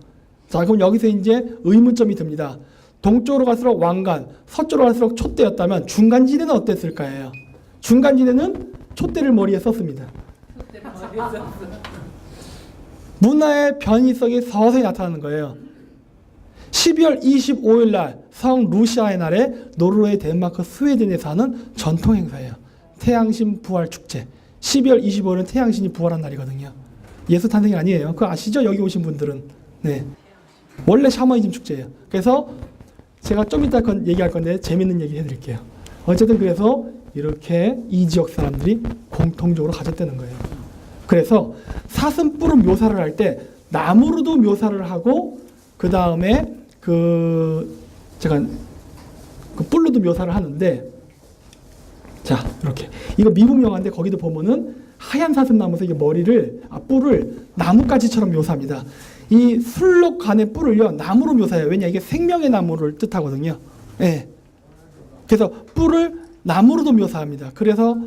자, 그럼 여기서 이제 의문점이 듭니다. 동쪽으로 갈수록 왕관, 서쪽으로 갈수록 촛대였다면 중간지대는 어땠을까요? 중간지대는 촛대를 머리에 썼습니다. 문화의 변이성이 서서히 나타나는 거예요. 12월 25일 날 성 루시아의 날에 노르웨이, 덴마크, 스웨덴에서 하는 전통 행사예요. 태양신 부활 축제. 12월 25일은 태양신이 부활한 날이거든요. 예수 탄생이 아니에요. 그거 아시죠? 여기 오신 분들은. 네. 원래 샤머니즘 축제예요. 그래서 제가 좀 이따 얘기할 건데 재밌는 얘기 해드릴게요. 어쨌든 그래서 이렇게 이 지역 사람들이 공통적으로 가졌다는 거예요. 그래서 사슴뿔은 묘사를 할 때 나무로도 묘사를 하고 그 다음에 제가 뿔로도 묘사를 하는데, 자, 이렇게 이거 미국 영화인데 거기도 보면은 하얀 사슴나무에서 이게 뿔을 나뭇가지처럼 묘사합니다. 이 술록간의 뿔을요 나무로 묘사해요. 왜냐, 이게 생명의 나무를 뜻하거든요. 예. 그래서 뿔을 나무로도 묘사합니다. 그래서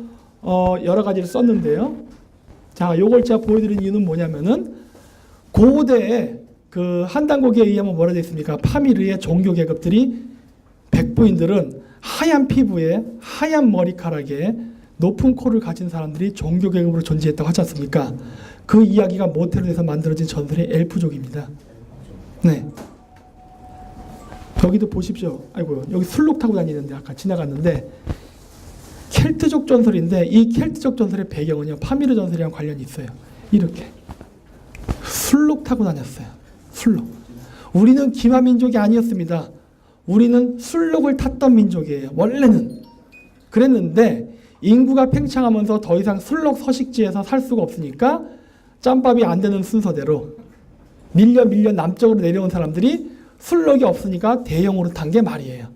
여러 가지를 썼는데요. 자, 요걸 제가 보여드린 이유는 뭐냐면은 고대에 그 한단고기에 의하면 뭐라 되어 있습니까? 파미르의 종교 계급들이 백부인들은 하얀 피부에 하얀 머리카락에 높은 코를 가진 사람들이 종교 계급으로 존재했다고 하지 않습니까? 그 이야기가 모텔에서 만들어진 전설의 엘프족입니다. 네. 여기도 보십시오. 아이고, 여기 술록 타고 다니는데 아까 지나갔는데 켈트족 전설인데 이 켈트족 전설의 배경은요 파미르 전설이랑 관련이 있어요. 이렇게 술록 타고 다녔어요. 술록. 우리는 기마 민족이 아니었습니다. 우리는 술록을 탔던 민족이에요. 원래는 그랬는데 인구가 팽창하면서 더 이상 술록 서식지에서 살 수가 없으니까 짬밥이 안 되는 순서대로 밀려 남쪽으로 내려온 사람들이 술록이 없으니까 대형으로 탄 게 말이에요.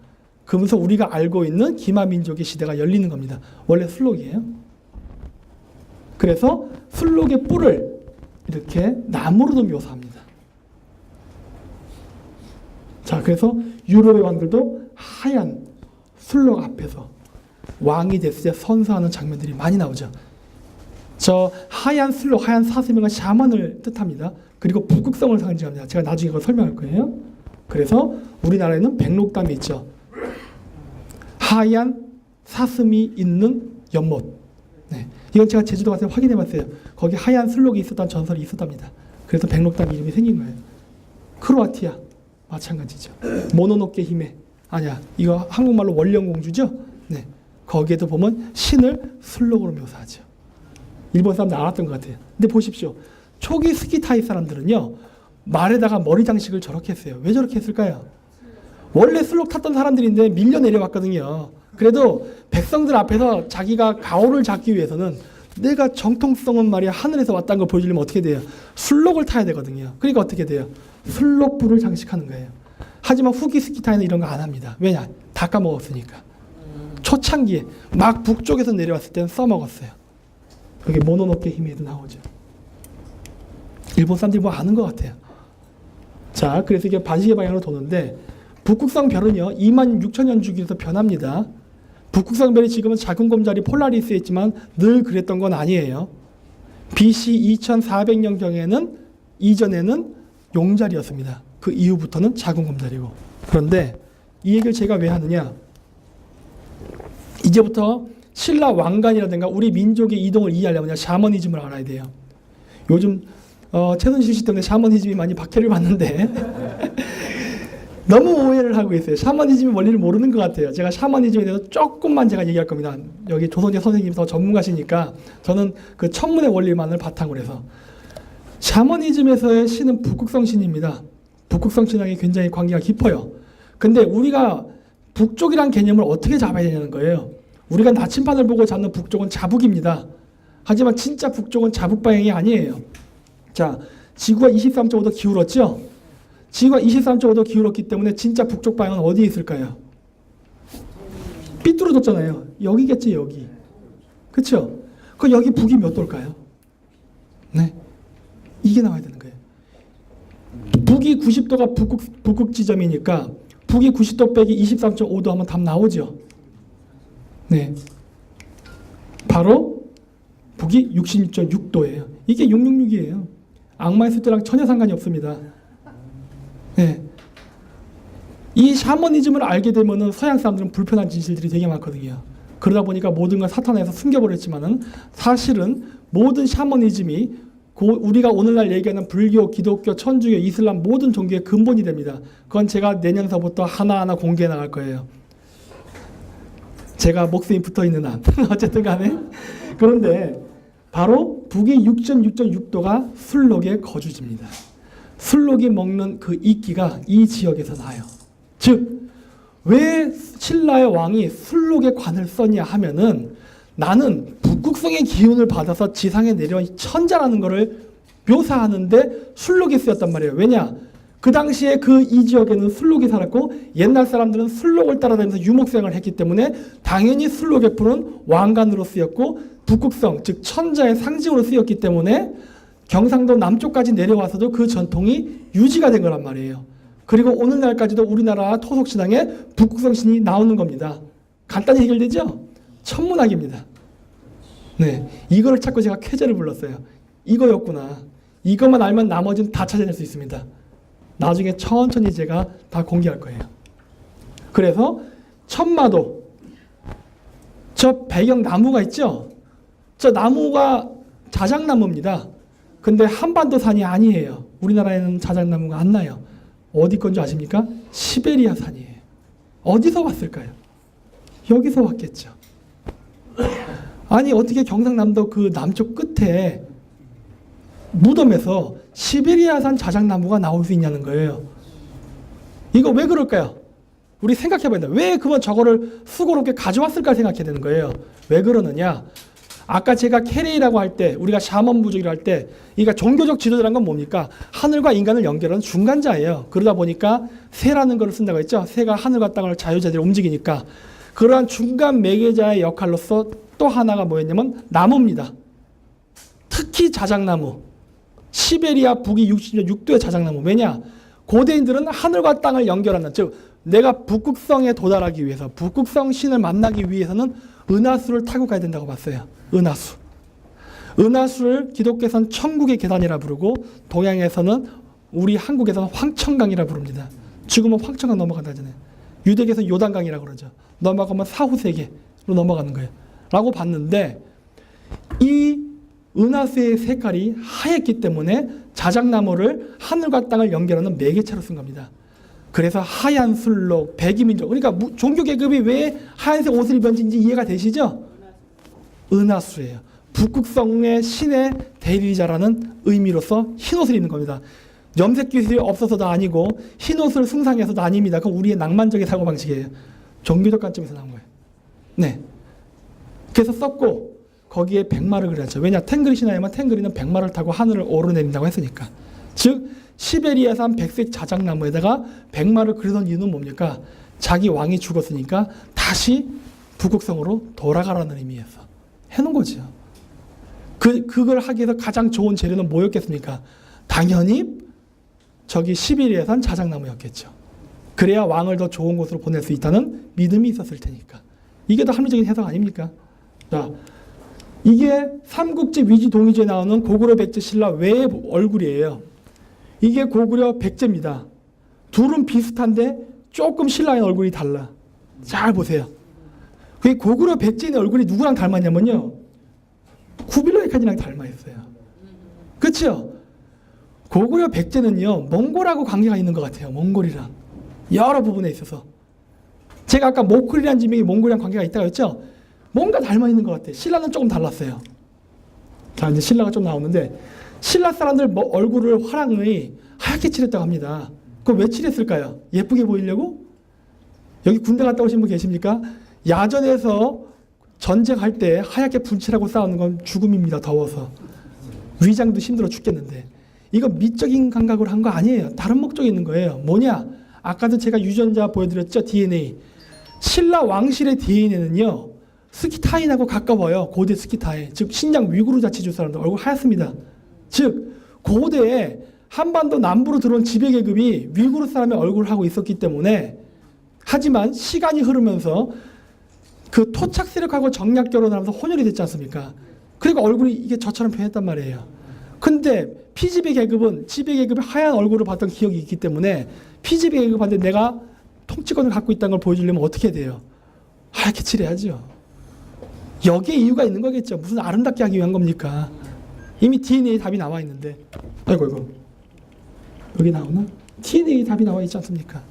그러면서 우리가 알고 있는 기마 민족의 시대가 열리는 겁니다. 원래 술록이에요. 그래서 술록의 뿔을 이렇게 나무로도 묘사합니다. 자, 그래서 유럽의 왕들도 하얀 술록 앞에서 왕이 됐을 때 선서하는 장면들이 많이 나오죠. 저 하얀 술록, 하얀 사슴은 샤먼을 뜻합니다. 그리고 북극성을 상징합니다. 제가 나중에 그걸 설명할 거예요. 그래서 우리나라에는 백록담이 있죠. 하얀 사슴이 있는 연못. 네. 이건 제가 제주도 가서 확인해 봤어요. 거기 하얀 술록이 있었던 전설이 있었답니다. 그래서 백록담 이름이 생긴 거예요. 크로아티아 마찬가지죠. 모노노케 히메. 아니야, 이거 한국말로 원령공주죠. 네. 거기에도 보면 신을 술록으로 묘사하죠. 일본 사람들 알았던 것 같아요. 근데 보십시오. 초기 스키타이 사람들은요 말에다가 머리 장식을 저렇게 했어요. 왜 저렇게 했을까요? 원래 술록 탔던 사람들인데 밀려 내려왔거든요. 그래도 백성들 앞에서 자기가 가오를 잡기 위해서는 내가 정통성은 말이야 하늘에서 왔다는 걸 보여주려면 어떻게 돼요? 술록을 타야 되거든요. 그러니까 어떻게 돼요? 술록불을 장식하는 거예요. 하지만 후기 스키타이는 이런 거 안 합니다. 왜냐? 다 까먹었으니까. 초창기에 막 북쪽에서 내려왔을 때는 써먹었어요. 여기 모노노케 히메도 나오죠. 일본 사람들이 뭐 아는 것 같아요. 자, 그래서 이게 반시계 방향으로 도는데 북극성 별은요 26,000년 주기에서 변합니다. 북극성별이 지금은 작은 곰자리 폴라리스에 있지만 늘 그랬던 건 아니에요. BC 2400년경에는 이전에는 용자리였습니다. 그 이후부터는 작은 곰자리고. 그런데 이 얘기를 제가 왜 하느냐? 이제부터 신라 왕관이라든가 우리 민족의 이동을 이해하려면 샤머니즘을 알아야 돼요. 요즘 최순실 씨 때문에 샤머니즘이 많이 박해를 받는데 너무 오해를 하고 있어요. 샤머니즘의 원리를 모르는 것 같아요. 제가 샤머니즘에 대해서 조금만 제가 얘기할 겁니다. 여기 조선재 선생님이 더 전문가시니까 저는 그 천문의 원리만을 바탕으로 해서. 샤머니즘에서의 신은 북극성 신입니다. 북극성 신앙이 굉장히 관계가 깊어요. 근데 우리가 북쪽이란 개념을 어떻게 잡아야 되냐는 거예요. 우리가 나침반을 보고 잡는 북쪽은 자북입니다. 하지만 진짜 북쪽은 자북 방향이 아니에요. 자, 지구가 23.5도 기울었죠? 지구가 23.5도 기울었기 때문에 진짜 북쪽 방향은 어디에 있을까요? 삐뚤어졌잖아요. 여기겠지, 여기. 그렇죠? 그 여기 북이 몇 도일까요? 네, 이게 나와야 되는 거예요. 북이 90도가 북극 지점이니까 북이 90도 빼기 23.5도 하면 답 나오죠. 네, 바로 북이 66.6도예요. 이게 666이에요. 악마의 숫자랑 전혀 상관이 없습니다. 네. 이 샤머니즘을 알게 되면은 서양 사람들은 불편한 진실들이 되게 많거든요. 그러다 보니까 모든 걸 사탄에서 숨겨버렸지만은 사실은 모든 샤머니즘이 우리가 오늘날 얘기하는 불교, 기독교, 천주교, 이슬람 모든 종교의 근본이 됩니다. 그건 제가 내년서부터 하나하나 공개해 나갈 거예요. 제가 목숨이 붙어있는 한. 어쨌든 간에. 그런데 바로 북의 6.6.6도가 술록의 거주지입니다. 술록이 먹는 그 이끼가 이 지역에서 나요. 즉, 왜 신라의 왕이 술록에 관을 썼냐 하면은 나는 북극성의 기운을 받아서 지상에 내려온 천자라는 것을 묘사하는데 술록이 쓰였단 말이에요. 왜냐? 그 당시에 이 지역에는 술록이 살았고 옛날 사람들은 술록을 따라다니면서 유목생활을 했기 때문에 당연히 술록의 풀은 왕관으로 쓰였고 북극성, 즉 천자의 상징으로 쓰였기 때문에 경상도 남쪽까지 내려와서도 그 전통이 유지가 된 거란 말이에요. 그리고 오늘날까지도 우리나라 토속신앙에 북극성 신이 나오는 겁니다. 간단히 해결되죠? 천문학입니다. 네, 이거를 찾고 제가 쾌제를 불렀어요. 이거였구나. 이것만 알면 나머지는 다 찾아낼 수 있습니다. 나중에 천천히 제가 다 공개할 거예요. 그래서 천마도, 저 배경 나무가 있죠? 저 나무가 자작나무입니다. 근데 한반도 산이 아니에요. 우리나라에는 자작나무가 안 나요. 어디 건 줄 아십니까? 시베리아 산이에요. 어디서 왔을까요? 여기서 왔겠죠. 아니 어떻게 경상남도 그 남쪽 끝에 무덤에서 시베리아산 자작나무가 나올 수 있냐는 거예요. 이거 왜 그럴까요? 우리 생각해봐야 돼요. 왜 그건 저거를 수고롭게 가져왔을까 생각해야 되는 거예요. 왜 그러느냐? 아까 제가 케레이라고 할 때, 우리가 샤먼 부족이라고 할 때, 그러니까 종교적 지도자라는 건 뭡니까? 하늘과 인간을 연결하는 중간자예요. 그러다 보니까 새라는 걸 쓴다고 했죠. 새가 하늘과 땅을 자유자재로 움직이니까 그러한 중간 매개자의 역할로서 또 하나가 뭐였냐면 나무입니다. 특히 자작나무. 시베리아 북위 66도의 자작나무. 왜냐? 고대인들은 하늘과 땅을 연결하는, 즉 내가 북극성에 도달하기 위해서, 북극성 신을 만나기 위해서는 은하수를 타고 가야 된다고 봤어요. 은하수. 은하수를 기독교에서는 천국의 계단이라 부르고 동양에서는, 우리 한국에서는 황천강이라 부릅니다. 지금은 황천강 넘어간다잖아요. 유대계에서 요단강이라고 그러죠. 넘어가면 사후세계로 넘어가는 거예요. 라고 봤는데 이 은하수의 색깔이 하얗기 때문에 자작나무를 하늘과 땅을 연결하는 매개체로 쓴 겁니다. 그래서 하얀 술록, 백이민족, 그러니까 종교 계급이 왜 하얀색 옷을 입었는지 이해가 되시죠? 은하수예요. 북극성의 신의 대리자라는 의미로서 흰옷을 입는 겁니다. 염색 기술이 없어서도 아니고 흰옷을 숭상해서도 아닙니다. 그건 우리의 낭만적인 사고방식이에요. 종교적 관점에서 나온 거예요. 네. 그래서 썼고 거기에 백마를 그렸죠. 왜냐? 탱그리 신화에만 탱그리는 백마를 타고 하늘을 오르내린다고 했으니까. 즉 시베리아산 백색 자작나무에다가 백마를 그리던 이유는 뭡니까? 자기 왕이 죽었으니까 다시 북극성으로 돌아가라는 의미에서 해놓은 거죠. 그걸 하기 위해서 가장 좋은 재료는 뭐였겠습니까? 당연히 저기 시베리아산 자작나무였겠죠. 그래야 왕을 더 좋은 곳으로 보낼 수 있다는 믿음이 있었을 테니까. 이게 더 합리적인 해석 아닙니까? 자, 이게 삼국지 위지 동의지에 나오는 고구려 백제 신라 외의 얼굴이에요. 이게 고구려 백제입니다. 둘은 비슷한데 조금 신라의 얼굴이 달라. 잘 보세요. 그 고구려 백제의 얼굴이 누구랑 닮았냐면요, 구빌라이 칸이랑 닮아 있어요. 그렇죠? 고구려 백제는요, 몽골하고 관계가 있는 것 같아요. 몽골이랑 여러 부분에 있어서. 제가 아까 모쿨이라는 지명이 몽골이랑 관계가 있다고 했죠? 뭔가 닮아 있는 것 같아요. 신라는 조금 달랐어요. 자, 이제 신라가 좀 나오는데, 신라 사람들 얼굴을 화랑의 하얗게 칠했다고 합니다. 그거 왜 칠했을까요? 예쁘게 보이려고? 여기 군대 갔다 오신 분 계십니까? 야전에서 전쟁할 때 하얗게 분칠하고 싸우는 건 죽음입니다. 더워서. 위장도 힘들어 죽겠는데. 이거 미적인 감각으로 한 거 아니에요. 다른 목적이 있는 거예요. 뭐냐? 아까도 제가 유전자 보여드렸죠? DNA. 신라 왕실의 DNA는요, 스키타인하고 가까워요. 고대 스키타인. 즉 신장 위구르 자치주 사람들 얼굴 하얗습니다. 즉 고대에 한반도 남부로 들어온 지배계급이 위구르 사람의 얼굴을 하고 있었기 때문에, 하지만 시간이 흐르면서 그 토착 세력하고 정략 결혼하면서 혼혈이 됐지 않습니까? 그리고 얼굴이 이게 저처럼 변했단 말이에요. 근데 피지배 계급은 지배 계급의 하얀 얼굴을 봤던 기억이 있기 때문에 피지배 계급한테 내가 통치권을 갖고 있다는 걸 보여주려면 어떻게 돼요? 하얗게 칠해야죠. 여기에 이유가 있는 거겠죠. 무슨 아름답게 하기 위한 겁니까? 이미 DNA 답이 나와 있는데. 아이고. 여기 나오나? DNA 답이 나와 있지 않습니까?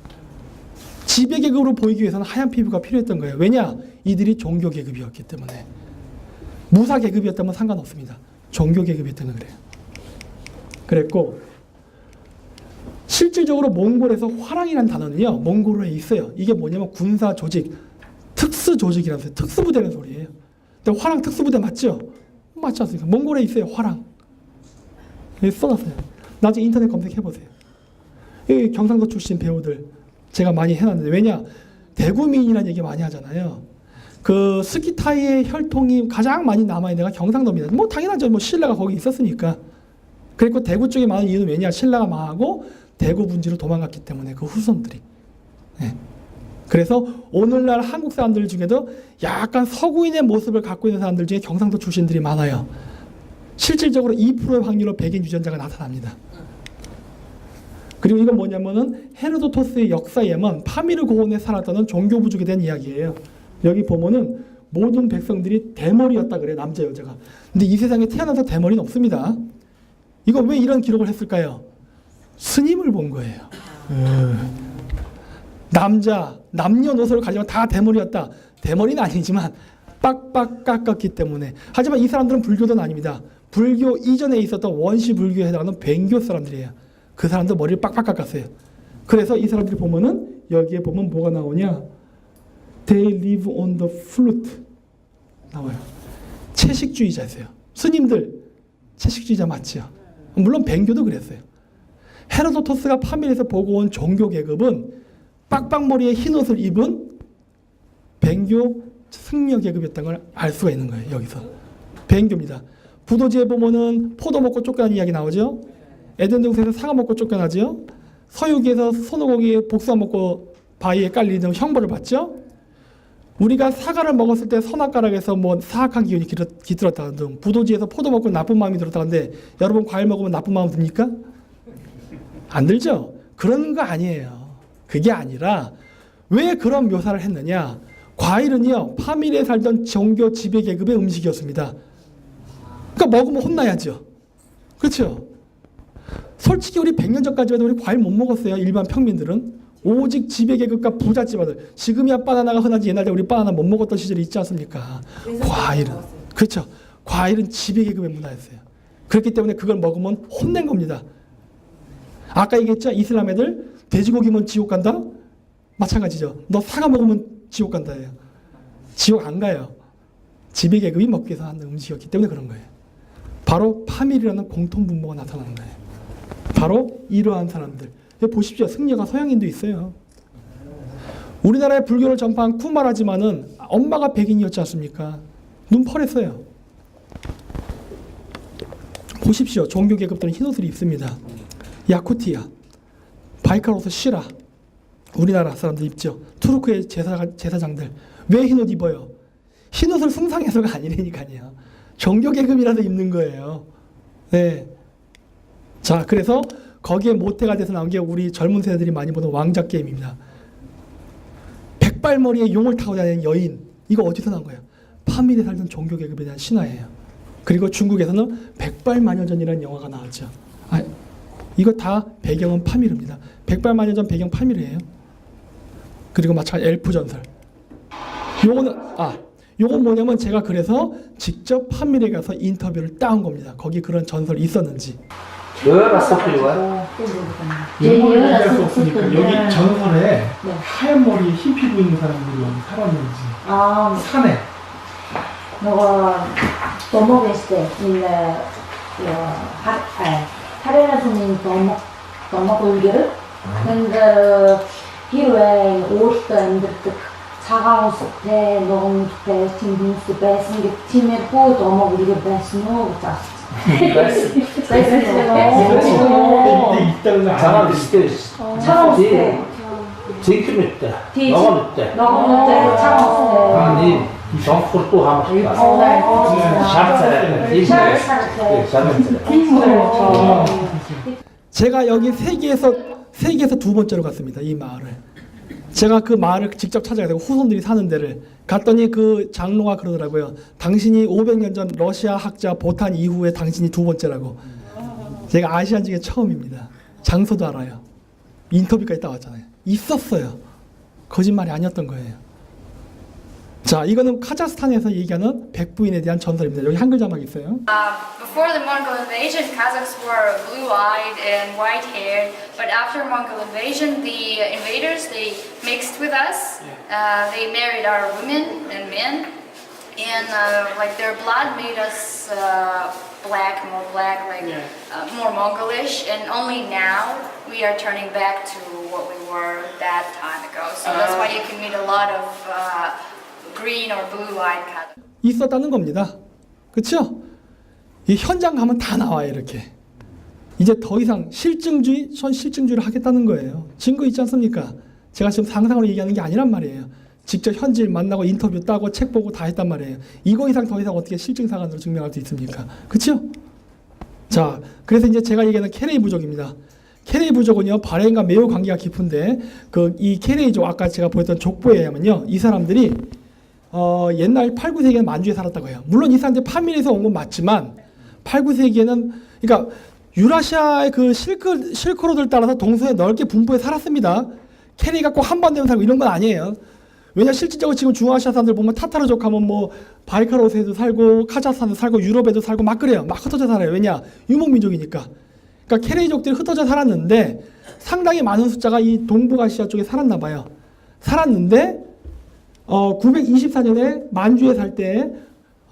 지배계급으로 보이기 위해서는 하얀 피부가 필요했던 거예요. 왜냐? 이들이 종교계급이었기 때문에. 무사계급이었다면 상관없습니다. 종교계급이었다면 그래요. 그랬고, 실질적으로 몽골에서 화랑이라는 단어는요, 몽골어에 있어요. 이게 뭐냐면 군사 조직, 특수 조직이라는 소리, 특수부대라는 소리예요. 근데 화랑 특수부대 맞죠? 맞지 않습니까? 몽골에 있어요, 화랑. 여기 써놨어요. 나중에 인터넷 검색해보세요. 이 경상도 출신 배우들 제가 많이 해놨는데, 왜냐? 대구민이라는 얘기 많이 하잖아요. 그 스키타이의 혈통이 가장 많이 남아있는 데가 경상도입니다. 뭐 당연하죠. 뭐 신라가 거기 있었으니까. 그리고 대구 쪽에 많은 이유는 왜냐? 신라가 망하고 대구 분지로 도망갔기 때문에 그 후손들이. 네. 그래서 오늘날 한국 사람들 중에도 약간 서구인의 모습을 갖고 있는 사람들 중에 경상도 출신들이 많아요. 실질적으로 2%의 확률로 백인 유전자가 나타납니다. 그리고 이건 뭐냐면은 헤로도토스의 역사에만 파미르 고원에 살았다는 종교 부족에 대한 이야기예요. 여기 보면은 모든 백성들이 대머리였다 그래, 남자 여자가. 근데 이 세상에 태어나서 대머리는 없습니다. 이거 왜 이런 기록을 했을까요? 스님을 본 거예요. 남녀노소를 가지면 다 대머리였다. 대머리는 아니지만 빡빡 깎았기 때문에. 하지만 이 사람들은 불교도는 아닙니다. 불교 이전에 있었던 원시 불교에 해당하는 뱅교 사람들이에요. 그 사람도 머리를 빡빡 깎았어요. 그래서 이 사람들이 보면은 여기에 보면 뭐가 나오냐? They live on the flute 나와요. 채식주의자였어요. 스님들 채식주의자 맞지요? 물론 뱅교도 그랬어요. 헤로도토스가 파밀에서 보고 온 종교 계급은 빡빡머리에 흰 옷을 입은 뱅교 승려 계급이었다는 걸 알 수가 있는 거예요. 여기서 뱅교입니다. 부도지에 보면은 포도 먹고 쫓겨난 이야기 나오죠. 에덴 동산에서 사과 먹고 쫓겨나죠. 서유기에서 손오공이 복숭아 먹고 바위에 깔리는 형벌을 받죠. 우리가 사과를 먹었을 때 선악가락에서 뭐 사악한 기운이 깃들었다는 등, 부도지에서 포도 먹고 나쁜 마음이 들었다는데 여러분 과일 먹으면 나쁜 마음 듭니까? 안 들죠? 그런 거 아니에요. 그게 아니라 왜 그런 묘사를 했느냐? 과일은요, 파밀에 살던 종교 지배 계급의 음식이었습니다. 그러니까 먹으면 혼나야죠. 그렇죠? 솔직히 우리 100년 전까지만 해도 우리 과일 못 먹었어요. 일반 평민들은. 오직 지배계급과 부잣집아들. 지금이야 바나나가 흔하지 옛날에 우리 바나나 못 먹었던 시절이 있지 않습니까? 과일은. 그렇죠. 과일은 지배계급의 문화였어요. 그렇기 때문에 그걸 먹으면 혼낸 겁니다. 아까 얘기했죠? 이슬람 애들 돼지고기 먹으면 지옥 간다? 마찬가지죠. 너 사과 먹으면 지옥 간다예요. 지옥 안 가요. 지배계급이 먹기 위해서 하는 음식이었기 때문에 그런 거예요. 바로 파밀이라는 공통분모가 나타나는 거예요. 바로 이러한 사람들. 보십시오. 승려가 서양인도 있어요. 우리나라의 불교를 전파한 쿠마라지만은 엄마가 백인이었지 않습니까? 눈 펄했어요. 보십시오. 종교 계급들은 흰옷을 입습니다. 야쿠티아, 바이카로스 시라, 우리나라 사람들 입죠. 투르크의 제사장들. 왜 흰옷 입어요? 흰옷을 숭상해서가 아니라니까요. 종교 계급이라서 입는 거예요. 네. 자, 그래서 거기에 모태가 돼서 나온 게 우리 젊은 세대들이 많이 보는 왕자 게임입니다. 백발머리에 용을 타고 다니는 여인. 이거 어디서 나온 거예요? 파밀에 살던 종교 계급에 대한 신화예요. 그리고 중국에서는 백발마녀전이라는 영화가 나왔죠. 아, 이거 다 배경은 파밀입니다. 백발마녀전 배경 파밀이에요. 그리고 마찬가지 엘프 전설. 요건 뭐냐면 제가 그래서 직접 파밀에 가서 인터뷰를 따온 겁니다. 거기 그런 전설이 있었는지. 영어를 얘기할 수 없으니까 여기 전설에 하얀 머리에 흰 피부 있는 사람들이 여기 살았는지. 산에. のがトモゲしてみんな하레라스님 도모 굴기를 근데 기로에 오스터 인드득 차가우스테 농스테 팀빈스 베스게 팀에고 도모 굴기 베스노 차가우스테 제이크밌대, 티- 너가밌대. 너무 차가우스테 아니, 정프를 또 하면 좋다. 제가 여기 세계에서 두 번째로 갔습니다. 이 마을을. 제가 그 마을을 직접 찾아가서 후손들이 사는 데를 갔더니 그 장로가 그러더라고요. 당신이 500년 전 러시아 학자 보탄 이후에 당신이 두 번째라고. 제가 아시안 중에 처음입니다. 장소도 알아요. 인터뷰까지 따왔잖아요. 있었어요. 거짓말이 아니었던 거예요. 자, 이거는 카자흐스탄에서 얘기하는 백부인에 대한 전설입니다. 여기 한글 자막 있어요. Before the Mongol invasion, Kazakhs were blue-eyed and white-haired. But after Mongol invasion, the invaders they mixed with us. They married our women and men, and like their blood made us more black, like more Mongolish. And only now we are turning back to what we were that time ago. So that's why you can meet a lot of green or blue-eyed Kazakhs. 있었다는 겁니다. 그렇죠? 이 현장 가면 다 나와요. 이렇게. 이제 더 이상 실증주의를 하겠다는 거예요. 증거 있지 않습니까? 제가 지금 상상으로 얘기하는 게 아니란 말이에요. 직접 현지를 만나고 인터뷰 따고 책 보고 다 했단 말이에요. 이거 이상 더 이상 어떻게 실증사관으로 증명할 수 있습니까? 그렇죠? 자, 그래서 이제 제가 얘기하는 케레이 부족입니다. 케레이 부족은요, 바레인과 매우 관계가 깊은데 이 케레이족 아까 제가 보였던 족보에 의하면요, 이 사람들이 옛날 8, 9세기에는 만주에 살았다고 해요. 물론 이 사람들이 파밀에서 온 건 맞지만 8, 9세기에는 그러니까 유라시아의 그 실크로드를 따라서 동서에 넓게 분포해 살았습니다. 케레이가 꼭 한 번 되면 살고 이런 건 아니에요. 왜냐 실질적으로 지금 중앙아시아 사람들 보면 타타르족 하면 뭐 바이카로스에도 살고 카자흐스탄에도 살고 유럽에도 살고 막 그래요. 막 흩어져 살아요. 왜냐 유목민족이니까. 그러니까 케레이족들이 흩어져 살았는데 상당히 많은 숫자가 이 동북아시아 쪽에 살았나 봐요. 살았는데 924년에 만주에 살 때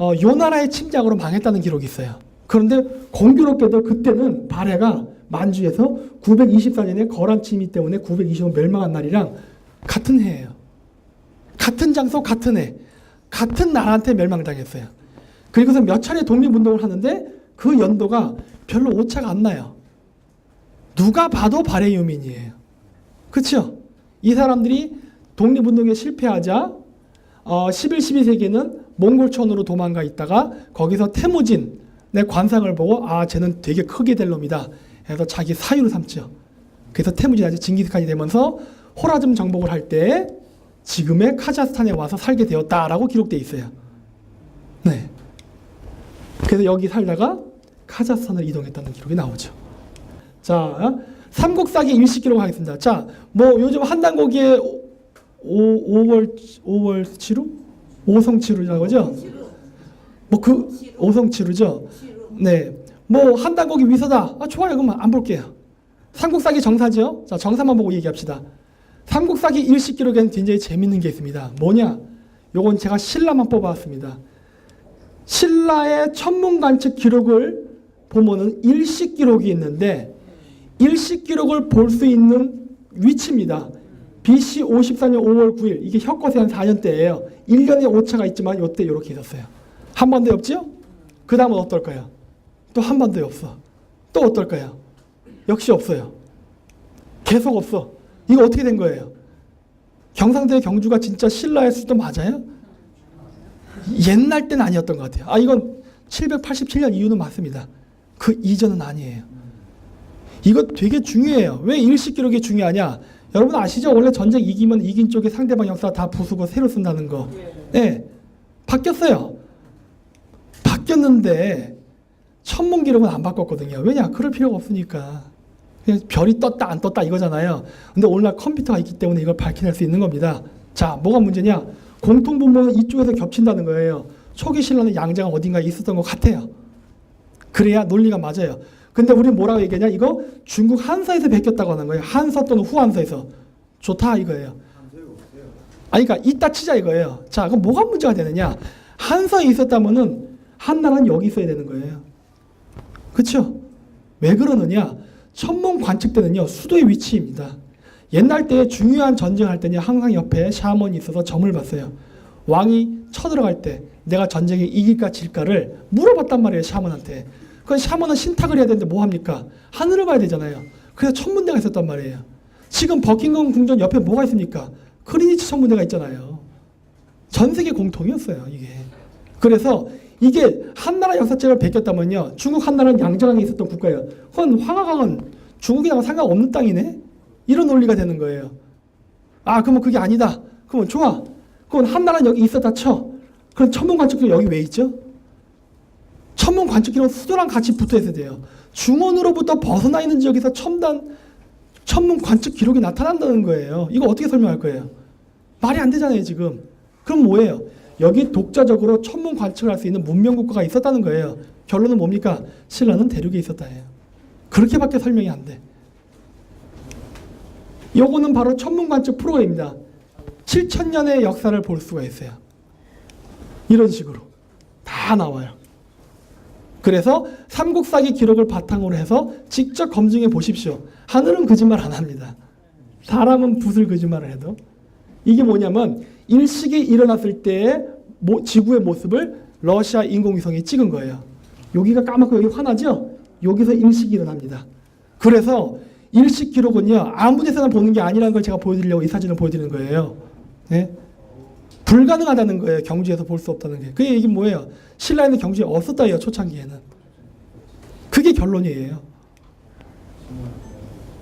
요나라의 침략으로 망했다는 기록이 있어요. 그런데 공교롭게도 그때는 발해가 만주에서 924년에 거란 침입 때문에 925년 멸망한 날이랑 같은 해예요. 같은 장소, 같은 해, 같은 나라한테 멸망당했어요. 그리고서 몇 차례 독립운동을 하는데 그 연도가 별로 오차가 안 나요. 누가 봐도 발해 유민이에요. 그렇죠? 이 사람들이 독립운동에 실패하자 11, 12세기에는 몽골촌으로 도망가 있다가 거기서 태무진의 관상을 보고 쟤는 되게 크게 될 놈이다 해서 자기 사유를 삼죠. 그래서 태무진이 징기스칸이 되면서 호라즘 정복을 할 때 지금의 카자흐스탄에 와서 살게 되었다라고 기록되어 있어요. 네. 그래서 여기 살다가 카자흐스탄을 이동했다는 기록이 나오죠. 자, 삼국사기 일식기록 하겠습니다. 자, 뭐 요즘 한단고기에 5월 치루? 오성치루라고 하죠? 뭐 오성치루죠? 네. 뭐 한단고기 위서다. 좋아요. 그러면 안 볼게요. 삼국사기 정사죠? 자, 정사만 보고 얘기합시다. 삼국사기 일식기록에는 굉장히 재밌는 게 있습니다. 뭐냐? 요건 제가 신라만 뽑아왔습니다. 신라의 천문관측 기록을 보면은 일식기록이 있는데 일식기록을 볼 수 있는 위치입니다. BC 54년 5월 9일 이게 혁거세 한 4년 때예요. 1년에 오차가 있지만 이때 이렇게 있었어요. 한 번도 없죠? 그 다음은 어떨까요? 또 한 번도 없어. 또 어떨까요? 역시 없어요. 계속 없어. 이거 어떻게 된 거예요? 경상도의 경주가 진짜 신라의 수도 맞아요? 옛날 때는 아니었던 것 같아요. 아, 이건 787년 이후는 맞습니다. 그 이전은 아니에요. 이거 되게 중요해요. 왜 일식 기록이 중요하냐? 여러분 아시죠? 원래 전쟁 이기면 이긴 쪽이 상대방 역사 다 부수고 새로 쓴다는 거. 네, 바뀌었어요. 바뀌었는데 천문 기록은 안 바꿨거든요. 왜냐? 그럴 필요가 없으니까. 그냥 별이 떴다 안 떴다 이거잖아요. 근데 오늘날 컴퓨터가 있기 때문에 이걸 밝혀낼 수 있는 겁니다. 자, 뭐가 문제냐? 공통분모는 이쪽에서 겹친다는 거예요. 초기 신라는 양자가 어딘가에 있었던 것 같아요. 그래야 논리가 맞아요. 근데 우리 뭐라고 얘기하냐? 이거 중국 한서에서 베꼈다고 하는 거예요. 한서 또는 후한서에서. 좋다 이거예요. 아니, 그러니까 이따 치자 이거예요. 자, 그럼 뭐가 문제가 되느냐? 한서에 있었다면은 한나라는 여기 있어야 되는 거예요. 그렇죠? 왜 그러느냐? 천문 관측 때는요, 수도의 위치입니다. 옛날 때 중요한 전쟁할 때는 항상 옆에 샤먼이 있어서 점을 봤어요. 왕이 쳐들어갈 때 내가 전쟁에 이길까 질까를 물어봤단 말이에요, 샤먼한테. 그 샤먼은 신탁을 해야 되는데 뭐 합니까? 하늘을 봐야 되잖아요. 그래서 천문대가 있었단 말이에요. 지금 버킹엄 궁전 옆에 뭐가 있습니까? 크리니치 천문대가 있잖아요. 전 세계 공통이었어요, 이게. 그래서 이게 한나라 역사책을 베꼈다면요, 중국 한나라는 양자강에 있었던 국가예요. 그건 황하강은 중국이랑 상관없는 땅이네? 이런 논리가 되는 거예요. 아, 그러면 그게 아니다. 그러면 좋아. 그건 한나라는 여기 있었다 쳐. 그럼 천문관측기록 여기 왜 있죠? 천문관측기록은 수도랑 같이 붙어 있어야 돼요. 중원으로부터 벗어나 있는 지역에서 천문관측 기록이 나타난다는 거예요. 이거 어떻게 설명할 거예요? 말이 안 되잖아요, 지금. 그럼 뭐예요? 여기 독자적으로 천문 관측을 할 수 있는 문명국가가 있었다는 거예요. 결론은 뭡니까? 신라는 대륙에 있었다예요. 그렇게밖에 설명이 안 돼. 요거는 바로 천문 관측 프로그램입니다. 7,000년의 역사를 볼 수가 있어요. 이런 식으로 다 나와요. 그래서 삼국사기 기록을 바탕으로 해서 직접 검증해 보십시오. 하늘은 거짓말 안 합니다. 사람은 붓을 거짓말을 해도. 이게 뭐냐면 일식이 일어났을 때의 지구의 모습을 러시아 인공위성이 찍은 거예요. 여기가 까맣고 여기 환하죠? 여기서 일식이 일어납니다. 그래서 일식 기록은요, 아무 데서나 보는 게 아니라는 걸 제가 보여드리려고 이 사진을 보여드리는 거예요. 네? 불가능하다는 거예요. 경주에서 볼 수 없다는 게. 그게 이게 뭐예요? 신라에는 경주에 없었다 해요, 초창기에는. 그게 결론이에요.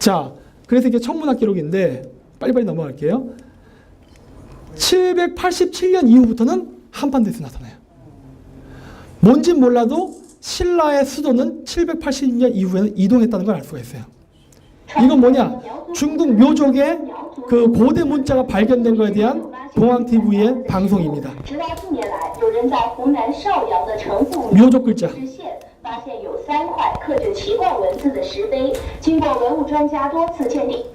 자, 그래서 이게 천문학 기록인데 빨리빨리 넘어갈게요. 787년 이후부터는 한반도에서 나타나요. 뭔지 몰라도 신라의 수도는 780년 이후에는 이동했다는 걸 알 수가 있어요. 이건 뭐냐? 중국 묘족의 그 고대 문자가 발견된 것에 대한 동아TV의 방송입니다. 묘족 글자.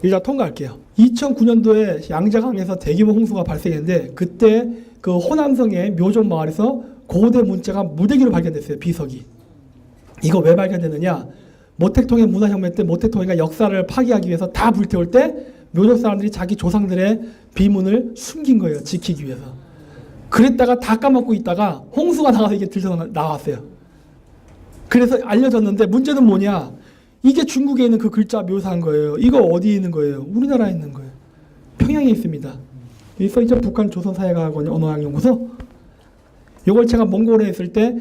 일단 통과할게요. 2009년도에 양자강에서 대규모 홍수가 발생했는데 그때 그 호남성의 묘족 마을에서 고대 문자가 무대기로 발견됐어요. 비석이. 이거 왜 발견되느냐? 모택통의 문화혁명 때 모택통이가 역사를 파기하기 위해서 다 불태울 때 묘족 사람들이 자기 조상들의 비문을 숨긴 거예요. 지키기 위해서. 그랬다가 다 까먹고 있다가 홍수가 나와서 이게 들쳐 나왔어요. 그래서 알려졌는데 문제는 뭐냐? 이게 중국에 있는 그 글자 묘사한 거예요. 이거 어디에 있는 거예요? 우리나라에 있는 거예요. 평양에 있습니다. 여기 써있죠? 북한 조선사회과학원 언어학연구소. 이걸 제가 몽골에 있을 때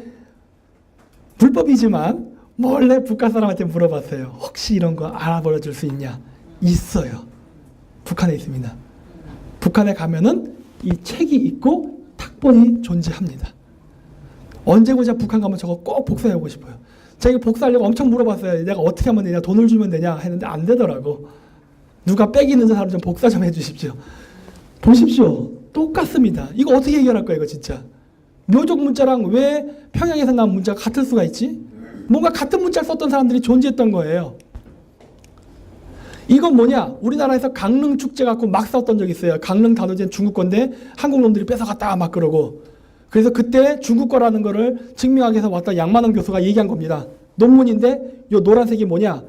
불법이지만 몰래 북한 사람한테 물어봤어요. 혹시 이런 거 알아보여 줄 수 있냐? 있어요. 북한에 있습니다. 북한에 가면은 이 책이 있고 탁본이 존재합니다. 언제고 제가 북한 가면 저거 꼭 복사해보고 싶어요. 제가 이거 복사하려고 엄청 물어봤어요. 내가 어떻게 하면 되냐, 돈을 주면 되냐 했는데 안 되더라고. 누가 빽 있는 사람 좀 복사 좀 해주십시오. 보십시오. 똑같습니다. 이거 어떻게 해결할 거야, 이거 진짜. 묘족 문자랑 왜 평양에서 나온 문자가 같을 수가 있지? 뭔가 같은 문자를 썼던 사람들이 존재했던 거예요. 이건 뭐냐? 우리나라에서 강릉 축제 갖고 막 싸웠던 적이 있어요. 강릉 단오제는 중국 건데 한국 놈들이 뺏어갔다 막 그러고. 그래서 그때 중국 거라는 거를 증명하기 위해서 왔던 양만원 교수가 얘기한 겁니다. 논문인데 이 노란색이 뭐냐?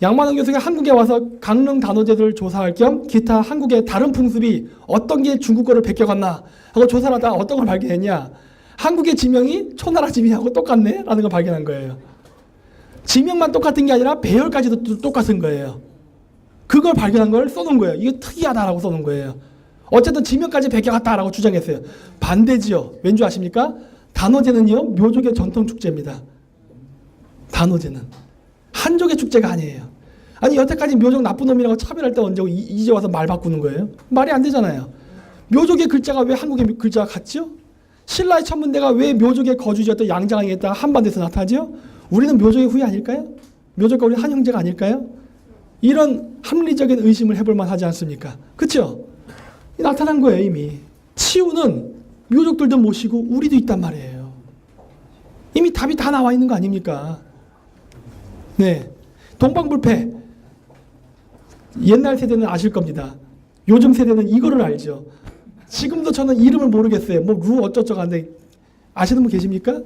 양만원 교수가 한국에 와서 강릉 단오제를 조사할 겸 기타 한국의 다른 풍습이 어떤 게 중국 거를 베껴갔나 하고 조사를 하다가 어떤 걸 발견했냐? 한국의 지명이 초나라 지명하고 똑같네? 라는 걸 발견한 거예요. 지명만 똑같은 게 아니라 배열까지도 똑같은 거예요. 그걸 발견한 걸 써놓은 거예요. 이게 특이하다라고 써놓은 거예요. 어쨌든 지명까지 베껴갔다라고 주장했어요. 반대지요. 왠 줄 아십니까? 단오제는요, 묘족의 전통 축제입니다. 단오제는 한족의 축제가 아니에요. 아니 여태까지 묘족 나쁜 놈이라고 차별할 때 언제고 이제 와서 말 바꾸는 거예요? 말이 안 되잖아요. 묘족의 글자가 왜 한국의 글자가 같죠? 신라의 천문대가 왜 묘족의 거주지였던 양장에 있다가 한반도에서 나타나죠? 우리는 묘족의 후예 아닐까요? 묘족과 우리 한 형제가 아닐까요? 이런 합리적인 의심을 해볼 만하지 않습니까? 그렇죠? 나타난 거예요 이미. 치우는 묘족들도 모시고 우리도 있단 말이에요. 이미 답이 다 나와 있는 거 아닙니까? 네, 동방불패 옛날 세대는 아실 겁니다. 요즘 세대는 이거를 알죠. 지금도 저는 이름을 모르겠어요. 뭐 루 어쩌저쩌고 하는데 아시는 분 계십니까?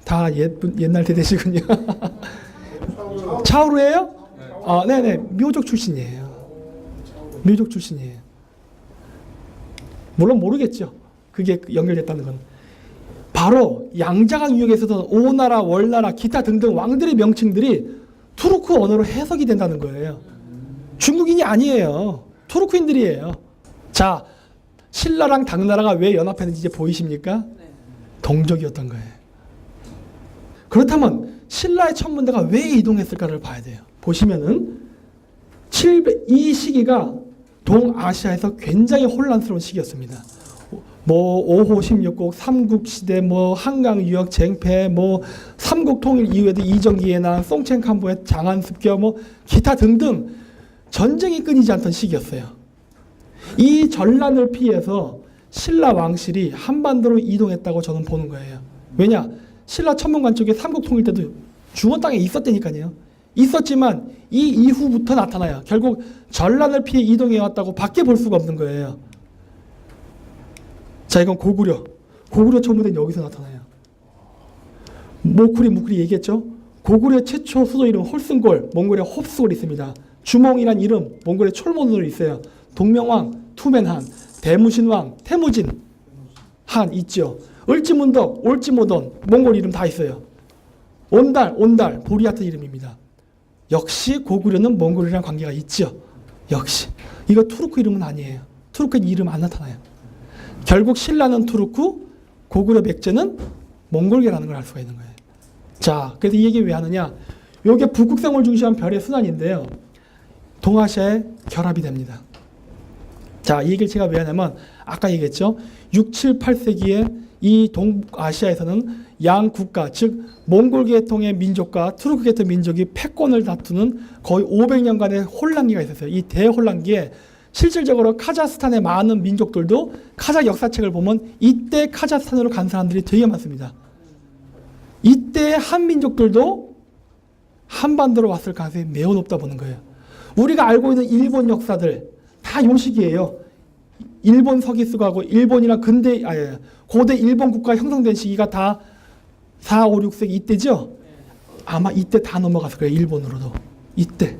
다 옛날 세대시군요. 차오루예요? 아, 네네. 묘족 출신이에요. 묘족 출신이에요. 물론 모르겠죠. 그게 연결됐다는 건. 바로 양자강 유역에서도 오나라, 월나라, 기타 등등 왕들의 명칭들이 투르크 언어로 해석이 된다는 거예요. 중국인이 아니에요. 투르크인들이에요. 자, 신라랑 당나라가 왜 연합했는지 이제 보이십니까? 동족이었던 거예요. 그렇다면 신라의 천문대가 왜 이동했을까를 봐야 돼요. 보시면은 이 시기가 동아시아에서 굉장히 혼란스러운 시기였습니다. 뭐 5호 16국, 삼국시대, 뭐 한강유역 쟁패, 뭐 삼국통일 이후에도 이정기해난, 송첸칸부의 장안습교, 뭐 기타 등등 전쟁이 끊이지 않던 시기였어요. 이 전란을 피해서 신라 왕실이 한반도로 이동했다고 저는 보는 거예요. 왜냐? 신라 천문관 쪽에 삼국통일 때도 중원 땅에 있었다니까요. 있었지만 이 이후부터 나타나요. 결국 전란을 피해 이동해 왔다고 밖에 볼 수가 없는 거예요. 자, 이건 고구려. 고구려 천문대는 여기서 나타나요. 무쿠리 얘기했죠? 고구려 최초 수도 이름 홀승골, 몽골의 홉스골이 있습니다. 주몽이란 이름, 몽골의 촐몬으로 있어요. 동명왕, 투맨한, 대무신왕, 태무진 한 있죠. 을지문덕, 올지모돈, 몽골 이름 다 있어요. 온달, 보리아트 이름입니다. 역시 고구려는 몽골이랑 관계가 있죠. 역시. 이거 투르크 이름은 아니에요. 투르크 이름 안 나타나요. 결국 신라는 투르크, 고구려 백제는 몽골계라는 걸 알 수가 있는 거예요. 자, 그래서 이 얘기 왜 하느냐? 이게 북극성을 중심한 별의 순환인데요. 동아시아에 결합이 됩니다. 자, 이 얘기를 제가 왜 하냐면 아까 얘기했죠. 6, 7, 8세기에 이 동아시아에서는 양 국가, 즉 몽골 계통의 민족과 투르크 계통 민족이 패권을 다투는 거의 500년간의 혼란기가 있었어요. 이 대혼란기에 실질적으로 카자흐스탄의 많은 민족들도 카자흐 역사책을 보면 이때 카자흐스탄으로 간 사람들이 되게 많습니다. 이때 한민족들도 한반도로 왔을 가능성이 매우 높다 보는 거예요. 우리가 알고 있는 일본 역사들 다 요 시기예요. 일본 서기수가고 일본이랑 고대 일본 국가 형성된 시기가 다 4, 5, 6세기 이때죠? 아마 이때 다 넘어갔을 거예요. 일본으로도. 이때.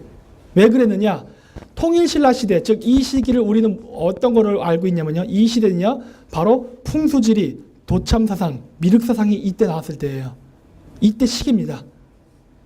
왜 그랬느냐? 통일신라 시대, 즉 이 시기를 우리는 어떤 거를 알고 있냐면요. 이 시대는요. 바로 풍수지리, 도참사상, 미륵사상이 이때 나왔을 때예요. 이때 시기입니다.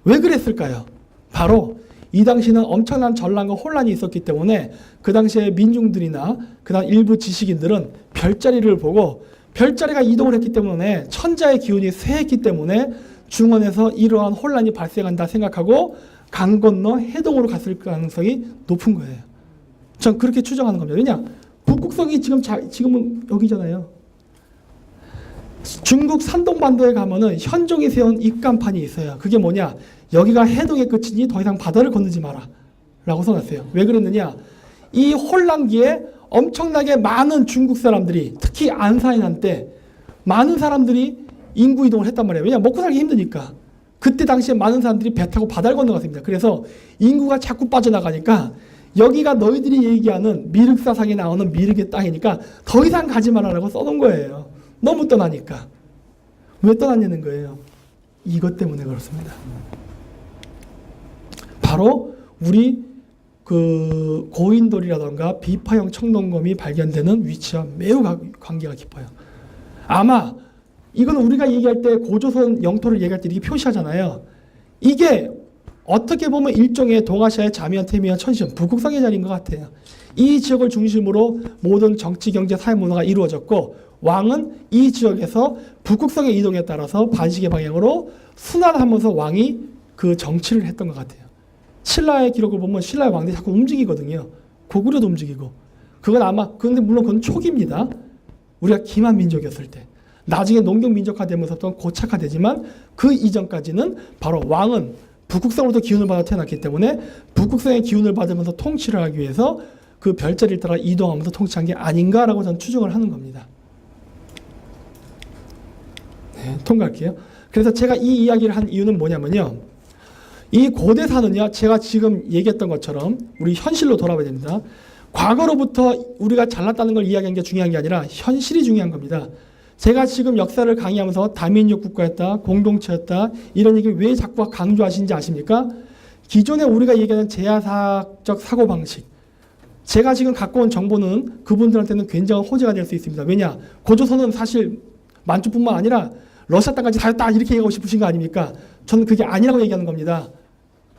왜 그랬을까요? 바로 이 당시는 엄청난 전란과 혼란이 있었기 때문에 그 당시에 민중들이나 그다음 일부 지식인들은 별자리를 보고 별자리가 이동을 했기 때문에 천자의 기운이 쇠했기 때문에 중원에서 이러한 혼란이 발생한다 생각하고 강 건너 해동으로 갔을 가능성이 높은 거예요. 전 그렇게 추정하는 겁니다. 왜냐? 북극성이 지금은 여기잖아요. 중국 산동반도에 가면은 현종이 세운 입간판이 있어요. 그게 뭐냐? 여기가 해동의 끝이니 더 이상 바다를 건너지 마라 라고 써놨어요. 왜 그랬느냐? 이 혼란기에 엄청나게 많은 중국 사람들이 특히 안사인한 때 많은 사람들이 인구 이동을 했단 말이에요. 왜냐? 먹고 살기 힘드니까. 그때 당시에 많은 사람들이 배 타고 바다를 건너갔습니다. 그래서 인구가 자꾸 빠져나가니까 여기가 너희들이 얘기하는 미륵사상에 나오는 미륵의 땅이니까 더 이상 가지 말라라고 써놓은 거예요. 너무 떠나니까. 왜 떠났냐는 거예요. 이것 때문에 그렇습니다. 바로 우리 그 고인돌이라던가 비파형 청동검이 발견되는 위치와 매우 관계가 깊어요. 아마 이건 우리가 얘기할 때 고조선 영토를 얘기할 때 이렇게 표시하잖아요. 이게 어떻게 보면 일종의 동아시아의 자미현, 태미현, 천시현, 북극성의 자리인 것 같아요. 이 지역을 중심으로 모든 정치, 경제, 사회, 문화가 이루어졌고 왕은 이 지역에서 북극성의 이동에 따라서 반시계 방향으로 순환하면서 왕이 그 정치를 했던 것 같아요. 신라의 기록을 보면 신라의 왕들이 자꾸 움직이거든요. 고구려도 움직이고. 그건 아마, 근데 물론 그건 초기입니다. 우리가 기만 민족이었을 때. 나중에 농경 민족화되면서 고착화되지만 그 이전까지는 바로 왕은 북극성으로부터 기운을 받아 태어났기 때문에 북극성의 기운을 받으면서 통치를 하기 위해서 그 별자리를 따라 이동하면서 통치한 게 아닌가라고 저는 추정을 하는 겁니다. 네, 통과할게요. 그래서 제가 이 이야기를 한 이유는 뭐냐면요. 이 고대사는요, 제가 지금 얘기했던 것처럼 우리 현실로 돌아봐야 됩니다. 과거로부터 우리가 잘났다는 걸 이야기하는 게 중요한 게 아니라 현실이 중요한 겁니다. 제가 지금 역사를 강의하면서 다민족 국가였다, 공동체였다, 이런 얘기를 왜 자꾸 강조하시는지 아십니까? 기존에 우리가 얘기하는 제야사학적 사고방식, 제가 지금 갖고 온 정보는 그분들한테는 굉장한 호재가 될 수 있습니다. 왜냐? 고조선은 사실 만주뿐만 아니라 러시아 땅까지 다였다 이렇게 얘기하고 싶으신 거 아닙니까? 저는 그게 아니라고 얘기하는 겁니다.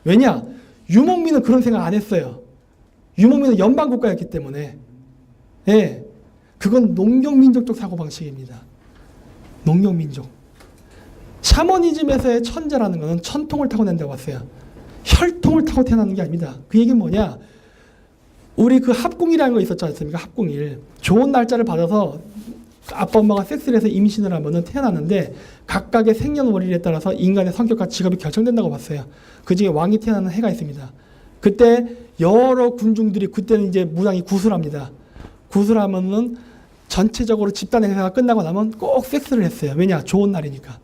왜냐? 유목민은 그런 생각 안 했어요. 유목민은 연방국가였기 때문에. 예, 그건 농경민족적 사고방식입니다. 농경민족. 샤머니즘에서의 천재라는 것은 천통을 타고 낸다고 했어요. 혈통을 타고 태어나는 게 아닙니다. 그 얘기는 뭐냐? 우리 그 합궁이라는 거 있었지 않습니까? 합궁일. 좋은 날짜를 받아서 아빠 엄마가 섹스를 해서 임신을 하면은 태어났는데 각각의 생년월일에 따라서 인간의 성격과 직업이 결정된다고 봤어요. 그 중에 왕이 태어나는 해가 있습니다. 그때 여러 군중들이 그때는 이제 무당이 구술합니다. 구술하면은 전체적으로 집단 행사가 끝나고 나면 꼭 섹스를 했어요. 왜냐? 좋은 날이니까.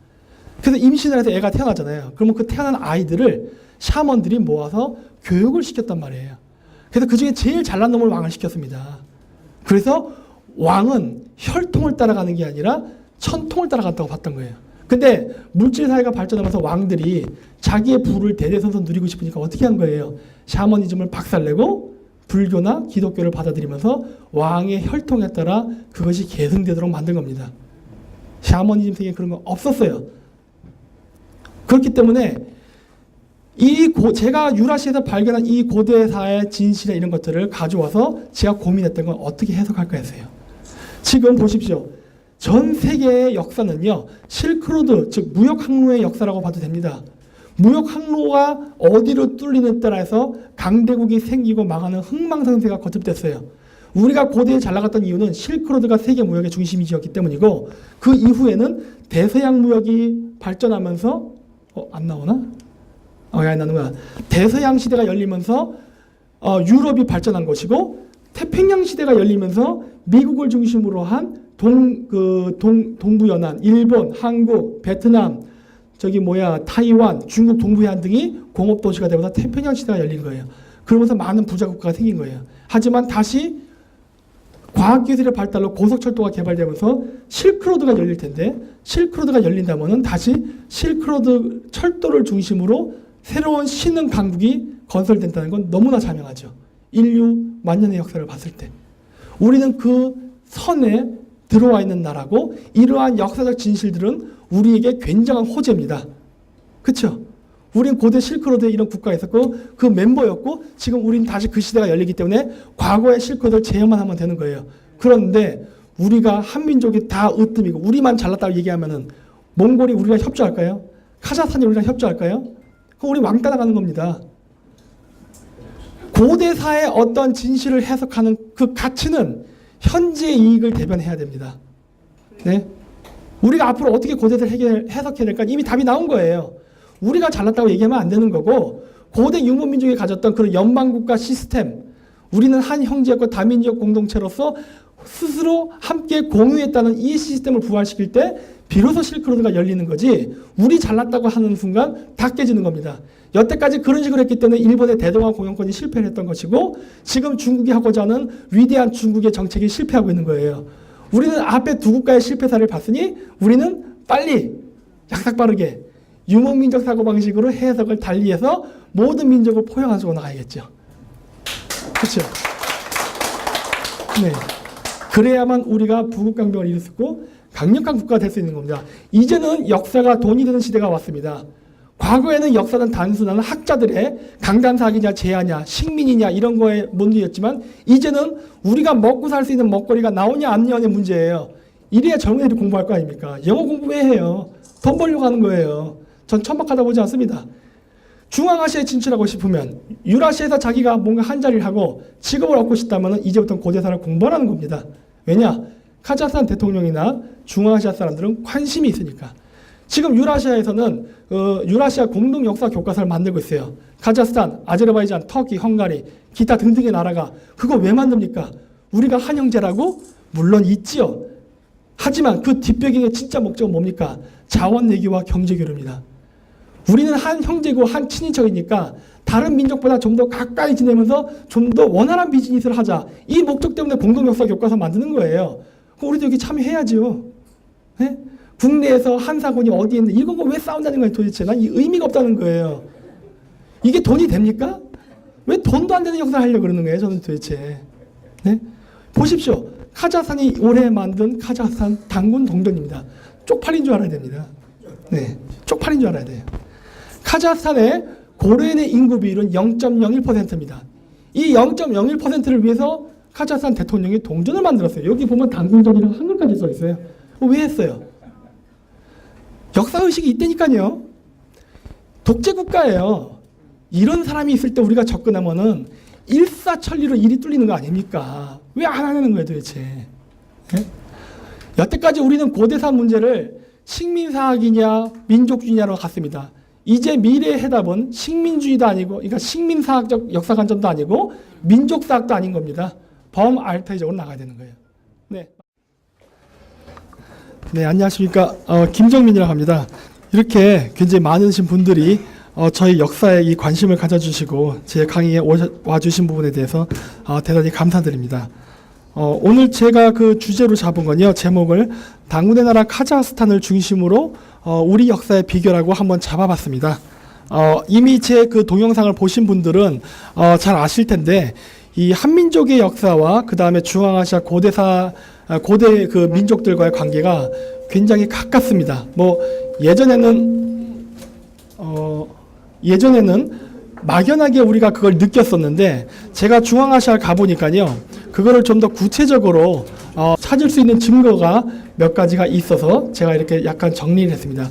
그래서 임신을 해서 애가 태어나잖아요. 그러면 그 태어난 아이들을 샤먼들이 모아서 교육을 시켰단 말이에요. 그래서 그 중에 제일 잘난 놈을 왕을 시켰습니다. 그래서 왕은 혈통을 따라가는 게 아니라 천통을 따라갔다고 봤던 거예요. 근데 물질사회가 발전하면서 왕들이 자기의 부를 대대손손 누리고 싶으니까 어떻게 한 거예요? 샤머니즘을 박살내고 불교나 기독교를 받아들이면서 왕의 혈통에 따라 그것이 계승되도록 만든 겁니다. 샤머니즘 세계에 그런 거 없었어요. 그렇기 때문에 제가 유라시아에서 발견한 이 고대사의 진실의 이런 것들을 가져와서 제가 고민했던 건 어떻게 해석할까 했어요. 지금 보십시오. 전 세계의 역사는요, 실크로드, 즉 무역항로의 역사라고 봐도 됩니다. 무역항로가 어디로 뚫리는 따라서 강대국이 생기고 망하는 흥망성쇠가 거듭됐어요. 우리가 고대에 잘 나갔던 이유는 실크로드가 세계 무역의 중심이었기 때문이고, 그 이후에는 대서양 무역이 발전하면서 안 나오나? 안 나는 거야. 대서양 시대가 열리면서 유럽이 발전한 것이고, 태평양 시대가 열리면서 미국을 중심으로 한 동부연안, 일본, 한국, 베트남, 타이완, 중국 동부해안 등이 공업도시가 되면서 태평양 시대가 열린 거예요. 그러면서 많은 부자국가가 생긴 거예요. 하지만 다시 과학기술의 발달로 고속철도가 개발되면서 실크로드가 열릴 텐데, 실크로드가 열린다면 다시 실크로드 철도를 중심으로 새로운 신흥 강국이 건설된다는 건 너무나 자명하죠. 인류 만년의 역사를 봤을 때. 우리는 그 선에 들어와 있는 나라고, 이러한 역사적 진실들은 우리에게 굉장한 호재입니다. 그렇죠? 우린 고대 실크로드에 이런 국가가 있었고 그 멤버였고, 지금 우린 다시 그 시대가 열리기 때문에 과거의 실크로드를 재현만 하면 되는 거예요. 그런데 우리가 한민족이 다 으뜸이고 우리만 잘났다고 얘기하면은 몽골이 우리랑 협조할까요? 카자흐스탄이 우리랑 협조할까요? 그럼 우리 왕따 나가는 겁니다. 고대사의 어떤 진실을 해석하는 그 가치는 현재의 이익을 대변해야 됩니다. 네? 우리가 앞으로 어떻게 고대사를 해석해야 될까? 이미 답이 나온 거예요. 우리가 잘났다고 얘기하면 안 되는 거고, 고대 유목민족이 가졌던 그런 연방국가 시스템, 우리는 한 형제였고 다민족 공동체로서 스스로 함께 공유했다는 이 시스템을 부활시킬 때 비로소 실크로드가 열리는 거지, 우리 잘났다고 하는 순간 다 깨지는 겁니다. 여태까지 그런 식으로 했기 때문에 일본의 대동아 공영권이 실패를 했던 것이고, 지금 중국이 하고자 하는 위대한 중국의 정책이 실패하고 있는 거예요. 우리는 앞에 두 국가의 실패 사례를 봤으니 우리는 빨리 약삭 빠르게 유목민족 사고방식으로 해석을 달리해서 모든 민족을 포용하고 나가야겠죠. 그렇죠? 네. 그래야만 우리가 부국강병을 이루고 강력한 국가가 될 수 있는 겁니다. 이제는 역사가 돈이 되는 시대가 왔습니다. 과거에는 역사는 단순한 학자들의 강간사기냐 제야냐 식민이냐 이런 거에 문제였지만 이제는 우리가 먹고 살 수 있는 먹거리가 나오냐 안 나오냐의 문제예요. 이래야 젊은 애들이 공부할 거 아닙니까? 영어 공부 왜 해요? 돈 벌려고 하는 거예요. 전 천박하다 보지 않습니다. 중앙아시아에 진출하고 싶으면 유라시아에서 자기가 뭔가 한 자리를 하고 직업을 얻고 싶다면 이제부터 고대사를 공부하라는 겁니다. 왜냐? 카자흐스탄 대통령이나 중앙아시아 사람들은 관심이 있으니까. 지금 유라시아에서는 유라시아 공동 역사 교과서를 만들고 있어요. 카자흐스탄, 아제르바이잔, 터키, 헝가리, 기타 등등의 나라가 그거 왜 만듭니까? 우리가 한 형제라고? 물론 있지요. 하지만 그 뒷배경의 진짜 목적은 뭡니까? 자원 내기와 경제 교류입니다. 우리는 한 형제고 한 친인척이니까 다른 민족보다 좀 더 가까이 지내면서 좀 더 원활한 비즈니스를 하자. 이 목적 때문에 공동 역사 교과서 만드는 거예요. 그럼 우리도 여기 참여해야죠. 네? 국내에서 한사군이 어디에 있는데 이거 왜 싸운다는 거예요 도대체. 난 이 의미가 없다는 거예요. 이게 돈이 됩니까? 왜 돈도 안 되는 역사를 하려고 그러는 거예요 저는 도대체. 네? 보십시오. 카자흐스탄이 올해 만든 카자흐스탄 단군 동전입니다. 쪽팔린 줄 알아야 됩니다. 네, 쪽팔린 줄 알아야 돼요. 카자흐스탄의 고려인의 인구 비율은 0.01%입니다. 이 0.01%를 위해서 카자흐스탄 대통령이 동전을 만들었어요. 여기 보면 단군전이라고 한글까지 써 있어요. 왜 했어요? 역사의식이 있다니까요. 독재국가예요. 이런 사람이 있을 때 우리가 접근하면은 일사천리로 일이 뚫리는 거 아닙니까? 왜 안 하는 거예요 도대체? 네? 여태까지 우리는 고대사 문제를 식민사학이냐 민족주의냐로 갔습니다. 이제 미래의 해답은 식민주의도 아니고 그러니까 식민사학적 역사관점도 아니고 민족사학도 아닌 겁니다. 범알타이적으로 나가야 되는 거예요. 네. 네, 안녕하십니까. 김정민이라고 합니다. 이렇게 굉장히 많으신 분들이 저희 역사에 이 관심을 가져주시고 제 강의에 와주신 부분에 대해서 대단히 감사드립니다. 오늘 제가 그 주제로 잡은 건요. 제목을 당군의 나라 카자흐스탄을 중심으로 우리 역사의 비교라고 한번 잡아봤습니다. 이미 제 그 동영상을 보신 분들은 잘 아실 텐데 이 한민족의 역사와 그 다음에 중앙아시아 고대 그 민족들과의 관계가 굉장히 가깝습니다. 뭐 예전에는 막연하게 우리가 그걸 느꼈었는데 제가 중앙아시아를 가보니까요. 그거를 좀 더 구체적으로 찾을 수 있는 증거가 몇 가지가 있어서 제가 이렇게 약간 정리를 했습니다.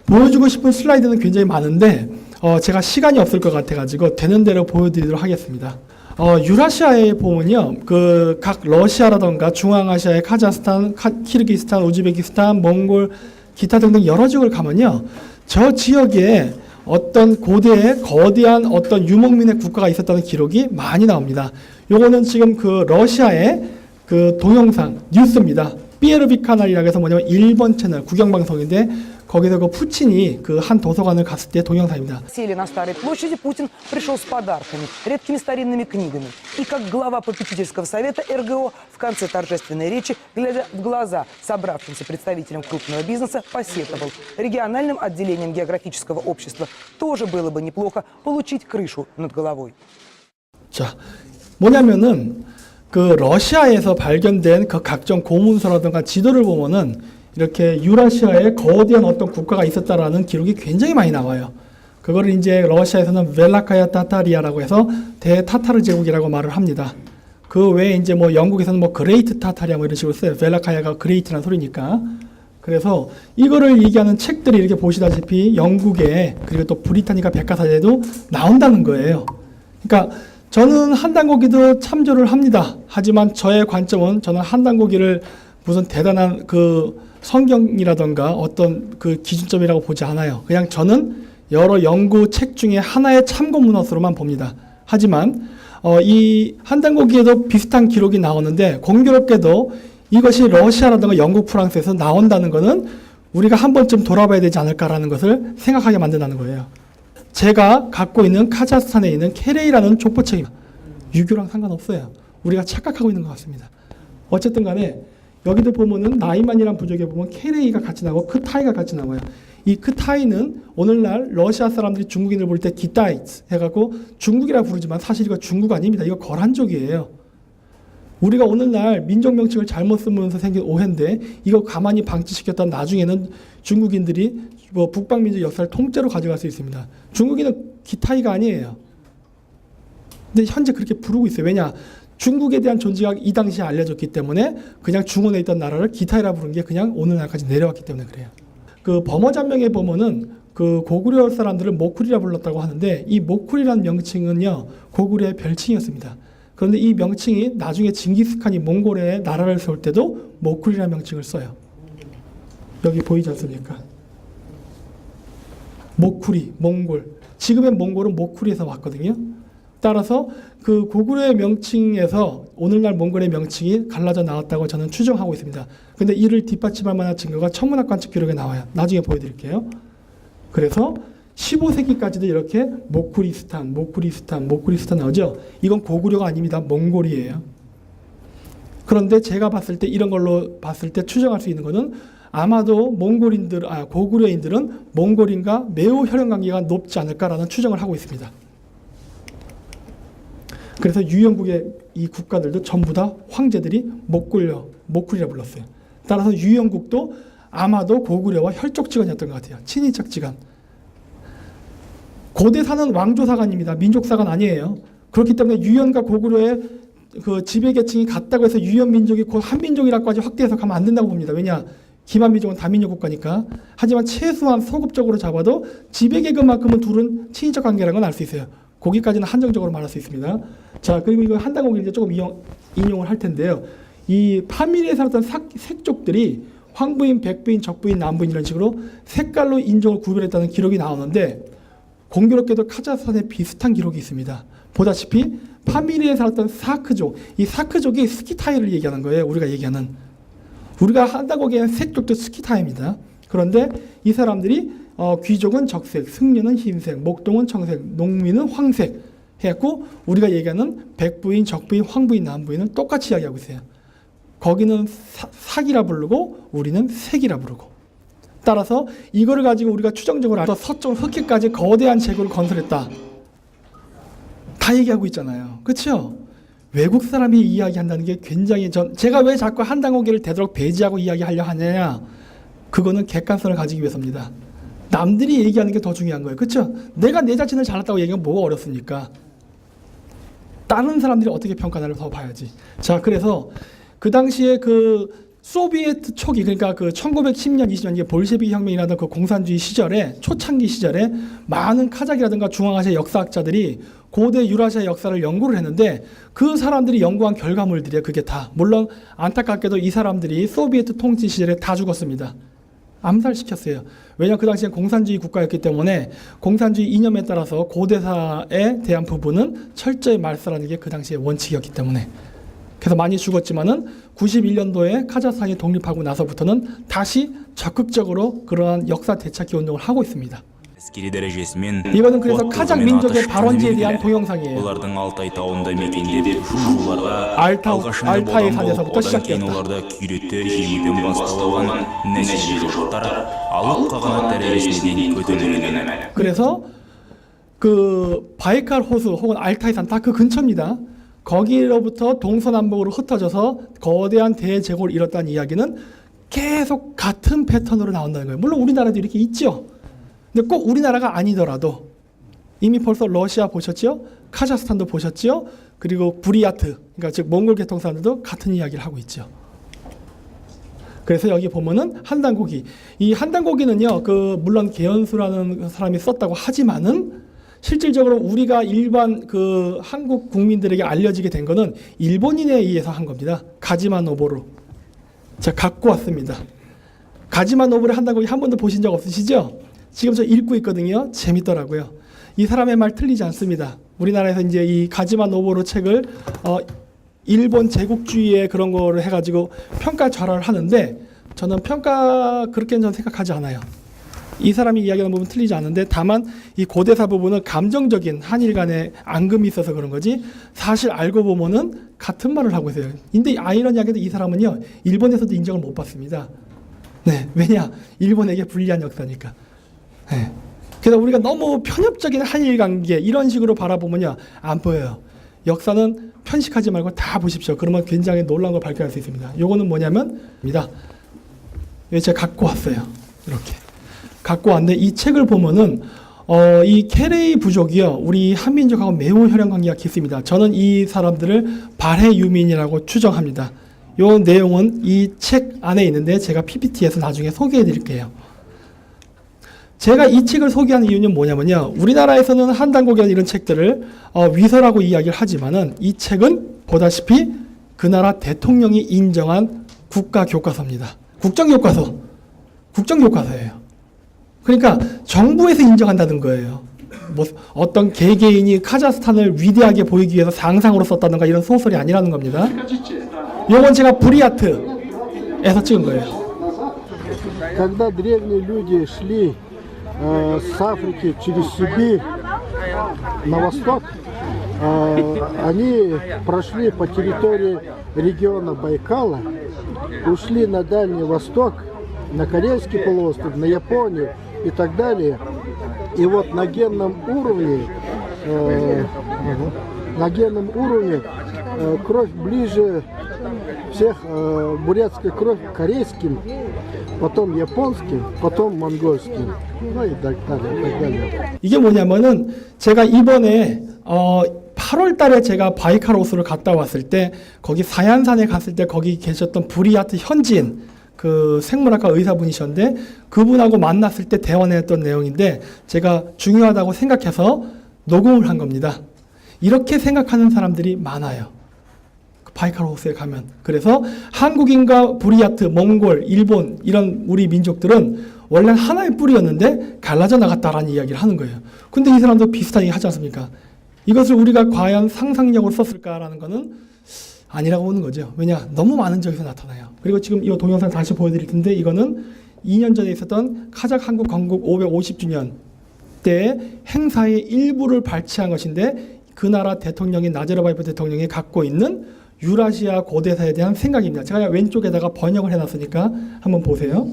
보여주고 싶은 슬라이드는 굉장히 많은데 제가 시간이 없을 것 같아가지고 되는 대로 보여드리도록 하겠습니다. 유라시아에 보면요. 그 각 러시아라던가 중앙아시아의 카자흐스탄, 키르기스탄, 우즈베키스탄, 몽골, 기타 등등 여러 지역을 가면요. 저 지역에 어떤 고대의 거대한 어떤 유목민의 국가가 있었다는 기록이 많이 나옵니다. 요거는 지금 그 러시아의 그 동영상 뉴스입니다. 삐에르비 카날이라고 해서 뭐냐면 일본 채널 국영방송인데 거기서 그 푸틴이 그 한 도서관을 갔을 때 동영상입니다. Сели на Старой площади, Путин пришел с подарками, редкими старинными книгами. И как глава попечительского совета РГО в конце торжественной речи, глядя в глаза собравшимся представителям крупного бизнеса, посетовал. Региональным отделением географического общества тоже было бы неплохо получить крышу над головой. 자, 뭐냐면은 그 러시아에서 발견된 그 각종 고문서라든가 지도를 보면은 이렇게 유라시아에 거대한 어떤 국가가 있었다라는 기록이 굉장히 많이 나와요. 그거를 이제 러시아에서는 벨라카야 타타리아라고 해서 대타타르 제국이라고 말을 합니다. 그 외에 이제 뭐 영국에서는 뭐 그레이트 타타리아 뭐 이런 식으로 써요. 벨라카야가 그레이트라는 소리니까. 그래서 이거를 얘기하는 책들이 이렇게 보시다시피 영국에 그리고 또 브리타니카 백과사전에도 나온다는 거예요. 그러니까 저는 한단고기도 참조를 합니다. 하지만 저의 관점은 저는 한단고기를 무슨 대단한 그 성경이라던가 어떤 그 기준점이라고 보지 않아요. 그냥 저는 여러 연구 책 중에 하나의 참고 문헌으로만 봅니다. 하지만 이 한단고기에도 비슷한 기록이 나오는데 공교롭게도 이것이 러시아라든가 영국, 프랑스에서 나온다는 것은 우리가 한 번쯤 돌아봐야 되지 않을까라는 것을 생각하게 만든다는 거예요. 제가 갖고 있는 카자흐스탄에 있는 케레이라는 족보책입니다. 유교랑 상관없어요. 우리가 착각하고 있는 것 같습니다. 어쨌든 간에 여기도 보면은 나이만이란 부족에 보면 케레이가 같이 나오고 크타이가 같이 나와요. 이 크타이는 오늘날 러시아 사람들이 중국인을 볼 때 기타이츠 해갖고 중국이라 부르지만 사실 이거 중국 아닙니다. 이거 거란족이에요. 우리가 오늘날 민족 명칭을 잘못 쓰면서 생긴 오해인데 이거 가만히 방치시켰다 나중에는 중국인들이 뭐 북방민족 역사를 통째로 가져갈 수 있습니다. 중국인은 기타이가 아니에요. 근데 현재 그렇게 부르고 있어요. 왜냐? 중국에 대한 존재가 이 당시에 알려졌기 때문에 그냥 중원에 있던 나라를 기타이라 부른 게 그냥 오늘날까지 내려왔기 때문에 그래요. 그 범어잔명에 보면은 그 고구려 사람들을 모쿠리라 불렀다고 하는데 이 모쿠리라는 명칭은요 고구려의 별칭이었습니다. 그런데 이 명칭이 나중에 징기스칸이 몽골에 나라를 세울 때도 모쿠리라는 명칭을 써요. 여기 보이지 않습니까? 모쿠리, 몽골. 지금의 몽골은 모쿠리에서 왔거든요. 따라서 그 고구려의 명칭에서 오늘날 몽골의 명칭이 갈라져 나왔다고 저는 추정하고 있습니다. 근데 이를 뒷받침할 만한 증거가 천문학 관측 기록에 나와요. 나중에 보여드릴게요. 그래서 15세기까지도 이렇게 모쿠리스탄 나오죠. 이건 고구려가 아닙니다. 몽골이에요. 그런데 제가 봤을 때 이런 걸로 봤을 때 추정할 수 있는 것은 아마도 고구려인들은 몽골인과 매우 혈연관계가 높지 않을까라는 추정을 하고 있습니다. 그래서 유영국의 이 국가들도 전부 다 황제들이 모쿠리라 불렀어요. 따라서 유영국도 아마도 고구려와 혈족지간이었던 것 같아요. 친인척지간. 고대사는 왕조사관입니다. 민족사관 아니에요. 그렇기 때문에 유연과 고구려의 그 지배계층이 같다고 해서 유연민족이 곧 한민족이라고까지 확대해서 가면 안 된다고 봅니다. 왜냐? 기만민족은 다민족 국가니까. 하지만 최소한 소급적으로 잡아도 지배계급만큼은 둘은 친인척 관계라는 건 알 수 있어요. 거기까지는 한정적으로 말할 수 있습니다. 자, 그리고 이거 한단고기를 이제 조금 인용을 할 텐데요. 이 파밀리에 살았던 색족들이 황부인, 백부인, 적부인, 남부인 이런 식으로 색깔로 인종을 구별했다는 기록이 나오는데 공교롭게도 카자흐스탄에 비슷한 기록이 있습니다. 보다시피 파밀리에 살았던 사크족, 이 사크족이 스키타이를 얘기하는 거예요. 우리가 한다고기에는 색족도 스키타이입니다. 그런데 이 사람들이 귀족은 적색, 승려는 흰색, 목동은 청색, 농민은 황색 해갖고 우리가 얘기하는 백부인, 적부인, 황부인, 남부인은 똑같이 이야기하고 있어요. 거기는 사기라 부르고 우리는 색이라 부르고. 따라서 이거를 가지고 우리가 추정적으로 알아서 서쪽 흑해까지 거대한 제국을 건설했다. 다 얘기하고 있잖아요. 그렇죠? 외국 사람이 이야기한다는 게 굉장히 제가 왜 자꾸 한당고기를 되도록 배제하고 이야기하려 하느냐. 그거는 객관성을 가지기 위해서입니다. 남들이 얘기하는 게 더 중요한 거예요. 그렇죠? 내가 내 자신을 잘났다고 얘기하면 뭐가 어렵습니까? 다른 사람들이 어떻게 평가하는지 더 봐야지. 자, 그래서 그 당시에 그 소비에트 초기, 그러니까 그 1910년, 20년 이게 볼셰비키 혁명이라던 그 공산주의 시절에 초창기 시절에 많은 카자흐라든가 중앙아시아 역사학자들이 고대 유라시아 역사를 연구를 했는데 그 사람들이 연구한 결과물들이에요. 그게 다. 물론 안타깝게도 이 사람들이 소비에트 통치 시절에 다 죽었습니다. 암살시켰어요. 왜냐하면 그 당시에 공산주의 국가였기 때문에 공산주의 이념에 따라서 고대사에 대한 부분은 철저히 말살하는 게 그 당시의 원칙이었기 때문에. 그래서 많이 죽었지만은 91년도에 카자흐스탄이 독립하고 나서부터는 다시 적극적으로 그러한 역사 되찾기 운동을 하고 있습니다. 이거는 그래서 카자흐 민족의 발원지에 대한 동영상이에요. 알타이 산에서부터 시작되었다. 그래서 그 바이칼 호수 혹은 알타이 산 다 그 근처입니다. 거기로부터 동서남북으로 흩어져서 거대한 대제국을 이뤘다는 이야기는 계속 같은 패턴으로 나온다는 거예요. 물론 우리나라도 이렇게 있죠. 근데 꼭 우리나라가 아니더라도 이미 벌써 러시아 보셨죠? 카자흐스탄도 보셨죠? 그리고 부리야트, 그러니까 즉 몽골 계통 사람들도 같은 이야기를 하고 있죠. 그래서 여기 보면은 한단고기. 이 한단고기는요, 물론 개연수라는 사람이 썼다고 하지만은 실질적으로 우리가 일반 그 한국 국민들에게 알려지게 된 거는 일본인에 의해서 한 겁니다. 가지마 노보루. 자, 갖고 왔습니다. 가지마 노보루 한다고 한 번도 보신 적 없으시죠? 지금 저 읽고 있거든요. 재밌더라고요. 이 사람의 말 틀리지 않습니다. 우리나라에서 이제 이 가지마 노보루 책을 일본 제국주의의 그런 거를 해가지고 평가 절하를 하는데 저는 그렇게는 저는 생각하지 않아요. 이 사람이 이야기하는 부분 틀리지 않은데 다만 이 고대사 부분은 감정적인 한일 간의 앙금이 있어서 그런 거지 사실 알고 보면은 같은 말을 하고 있어요. 근데 아이러니하게도 이 사람은요 일본에서도 인정을 못 받습니다. 네, 왜냐 일본에게 불리한 역사니까. 네. 그래서 우리가 너무 편협적인 한일 관계 이런 식으로 바라보면요 안 보여요. 역사는 편식하지 말고 다 보십시오. 그러면 굉장히 놀라운 걸 발견할 수 있습니다. 요거는 뭐냐면 입니다. 제가 갖고 왔어요. 이렇게 갖고 왔는데 이 책을 보면은 이 케레이 부족이요, 우리 한민족하고 매우 혈연 관계가 깊습니다. 저는 이 사람들을 발해 유민이라고 추정합니다. 요 내용은 이 책 안에 있는데 제가 PPT에서 나중에 소개해 드릴게요. 제가 이 책을 소개하는 이유는 뭐냐면요, 우리나라에서는 한단국이라는 이런 책들을 위서라고 이야기를 하지만은 이 책은 보다시피 그 나라 대통령이 인정한 국가교과서입니다. 국정교과서예요. 그러니까 정부에서 인정한다는 거예요. 뭐 어떤 개개인이 카자흐스탄을 위대하게 보이기 위해서 상상으로 썼다든가 이런 소설이 아니라는 겁니다. 이건 제가 부리아트에서 찍은 거예요. Когда древние люди шли с Африки через Сибирь на восток, они прошли по территории региона Байкала, ушли на Дальний Восток, на Корейский полуостров, на Японию и так далее. И вот на генном уровне, кровь ближе всех, бурятская кровь к корейским, потом японским, потом монгольским, ну и так далее. 이게 뭐냐면은 제가 이번에 8월 달에 제가 바이카로스를 갔다 왔을 때 거기 사얀산에 갔을 때 거기 계셨던 부리아트 현지인 그 생물학과 의사분이셨는데 그분하고 만났을 때 대화했던 내용인데 제가 중요하다고 생각해서 녹음을 한 겁니다. 이렇게 생각하는 사람들이 많아요. 바이카로스에 가면. 그래서 한국인과 부리아트, 몽골, 일본 이런 우리 민족들은 원래 하나의 뿌리였는데 갈라져 나갔다라는 이야기를 하는 거예요. 근데 이 사람도 비슷한 얘기 하지 않습니까? 이것을 우리가 과연 상상력으로 썼을까라는 거는 아니라고 보는 거죠. 왜냐? 너무 많은 적에서 나타나요. 그리고 지금 이 동영상 다시 보여드릴 텐데 이거는 2년 전에 있었던 카자흐 한국 건국 550주년 때 행사의 일부를 발췌한 것인데 그 나라 대통령인 나제르바예프 대통령이 갖고 있는 유라시아 고대사에 대한 생각입니다. 제가 왼쪽에다가 번역을 해놨으니까 한번 보세요.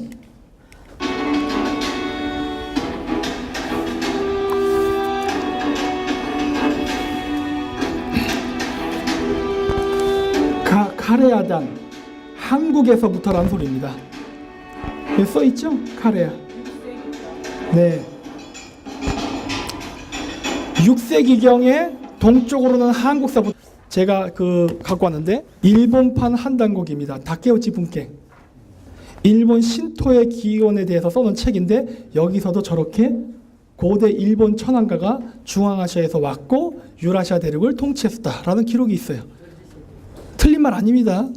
카레아단, 한국에서부터라는 소리입니다. 여기 써있죠? 카레아. 네. 6세기경에 동쪽으로는 한국서부터 제가 갖고 왔는데 일본판 한단곡입니다. 다케우치 분케. 일본 신토의 기원에 대해서 써놓은 책인데 여기서도 저렇게 고대 일본 천황가가 중앙아시아에서 왔고 유라시아 대륙을 통치했었다라는 기록이 있어요. 틀린 말 아닙니다.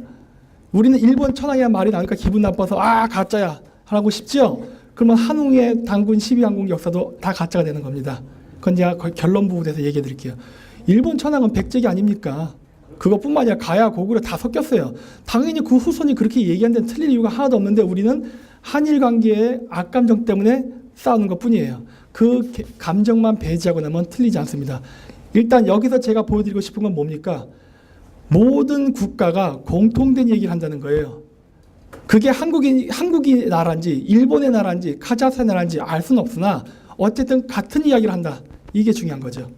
우리는 일본 천황이라는 말이 나오니까 기분 나빠서 가짜야 하고 싶죠? 그러면 한웅의 단군 12항공 역사도 다 가짜가 되는 겁니다. 그건 제가 결론 부분에서 얘기해 드릴게요. 일본 천황은 백제기 아닙니까? 그것뿐만 아니라 가야 고구려 다 섞였어요. 당연히 그 후손이 그렇게 얘기한 데는 틀릴 이유가 하나도 없는데 우리는 한일 관계의 악감정 때문에 싸우는 것뿐이에요. 그 감정만 배제하고 나면 틀리지 않습니다. 일단 여기서 제가 보여드리고 싶은 건 뭡니까? 모든 국가가 공통된 얘기를 한다는 거예요. 그게 한국이 나라인지 일본의 나라인지 카자흐스탄의 나라인지 알 수는 없으나 어쨌든 같은 이야기를 한다. 이게 중요한 거죠.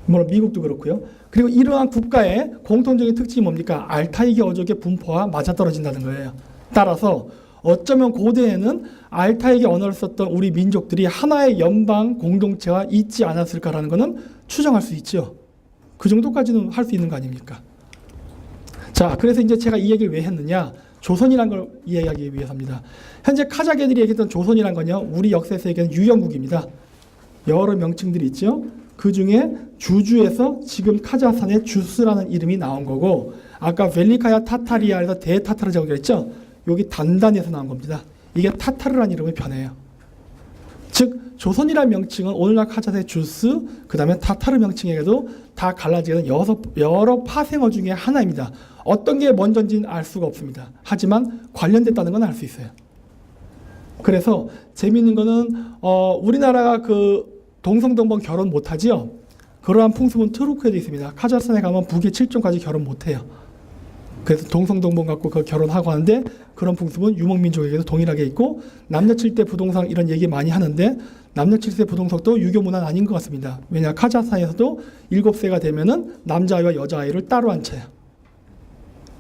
물론 미국도 그렇고요. 그리고 이러한 국가의 공통적인 특징이 뭡니까? 알타이기 어족의 분포와 맞아떨어진다는 거예요. 따라서 어쩌면 고대에는 알타이기 언어를 썼던 우리 민족들이 하나의 연방 공동체와 있지 않았을까라는 것은 추정할 수 있죠. 그 정도까지는 할 수 있는 거 아닙니까? 자, 그래서 이제 제가 이 얘기를 왜 했느냐? 조선이라는 걸 이해하기 위해서입니다. 현재 카자흐들이 얘기했던 조선이라는 건요, 우리 역사에서 얘기하는 유형국입니다. 여러 명칭들이 있죠. 그 중에 주주에서 지금 카자흐스탄의 주스라는 이름이 나온 거고, 아까 벨리카야 타타리아에서 대타타르라고 했죠. 여기 단단에서 나온 겁니다. 이게 타타르라는 이름의 변해요. 즉 조선이라는 명칭은 오늘날 카자흐의 주스, 그 다음에 타타르 명칭에도 다 갈라지는 여러 파생어 중에 하나입니다. 어떤 게 먼저인지는 알 수가 없습니다. 하지만 관련됐다는 건 알 수 있어요. 그래서 재미있는 거는 우리나라가 동성동본 결혼 못하지요. 그러한 풍습은 트루크에도 있습니다. 카자흐스탄에 가면 북의 7종까지 결혼 못해요. 그래서 동성동본 갖고 그 결혼하고 하는데 그런 풍습은 유목민족에게도 동일하게 있고 남녀 7대 부동산 이런 얘기 많이 하는데 남녀 7세 부동석도 유교 문화는 아닌 것 같습니다. 왜냐 카자흐스탄에서도 7세가 되면은 남자아이와 여자아이를 따로 앉혀요.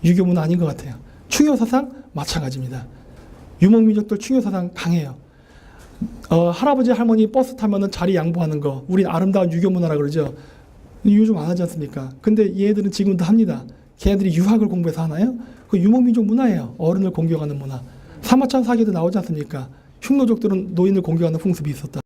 유교 문화 아닌 것 같아요. 충효 사상 마찬가지입니다. 유목민족들 충효 사상 강해요. 할아버지 할머니 버스 타면은 자리 양보하는 거 우린 아름다운 유교 문화라 그러죠. 요즘 안 하지 않습니까? 근데 얘들은 지금도 합니다. 걔네들이 유학을 공부해서 하나요? 그 유목민족 문화예요. 어른을 공경하는 문화. 사마천 사기도 나오지 않습니까? 흉노족들은 노인을 공경하는 풍습이 있었다.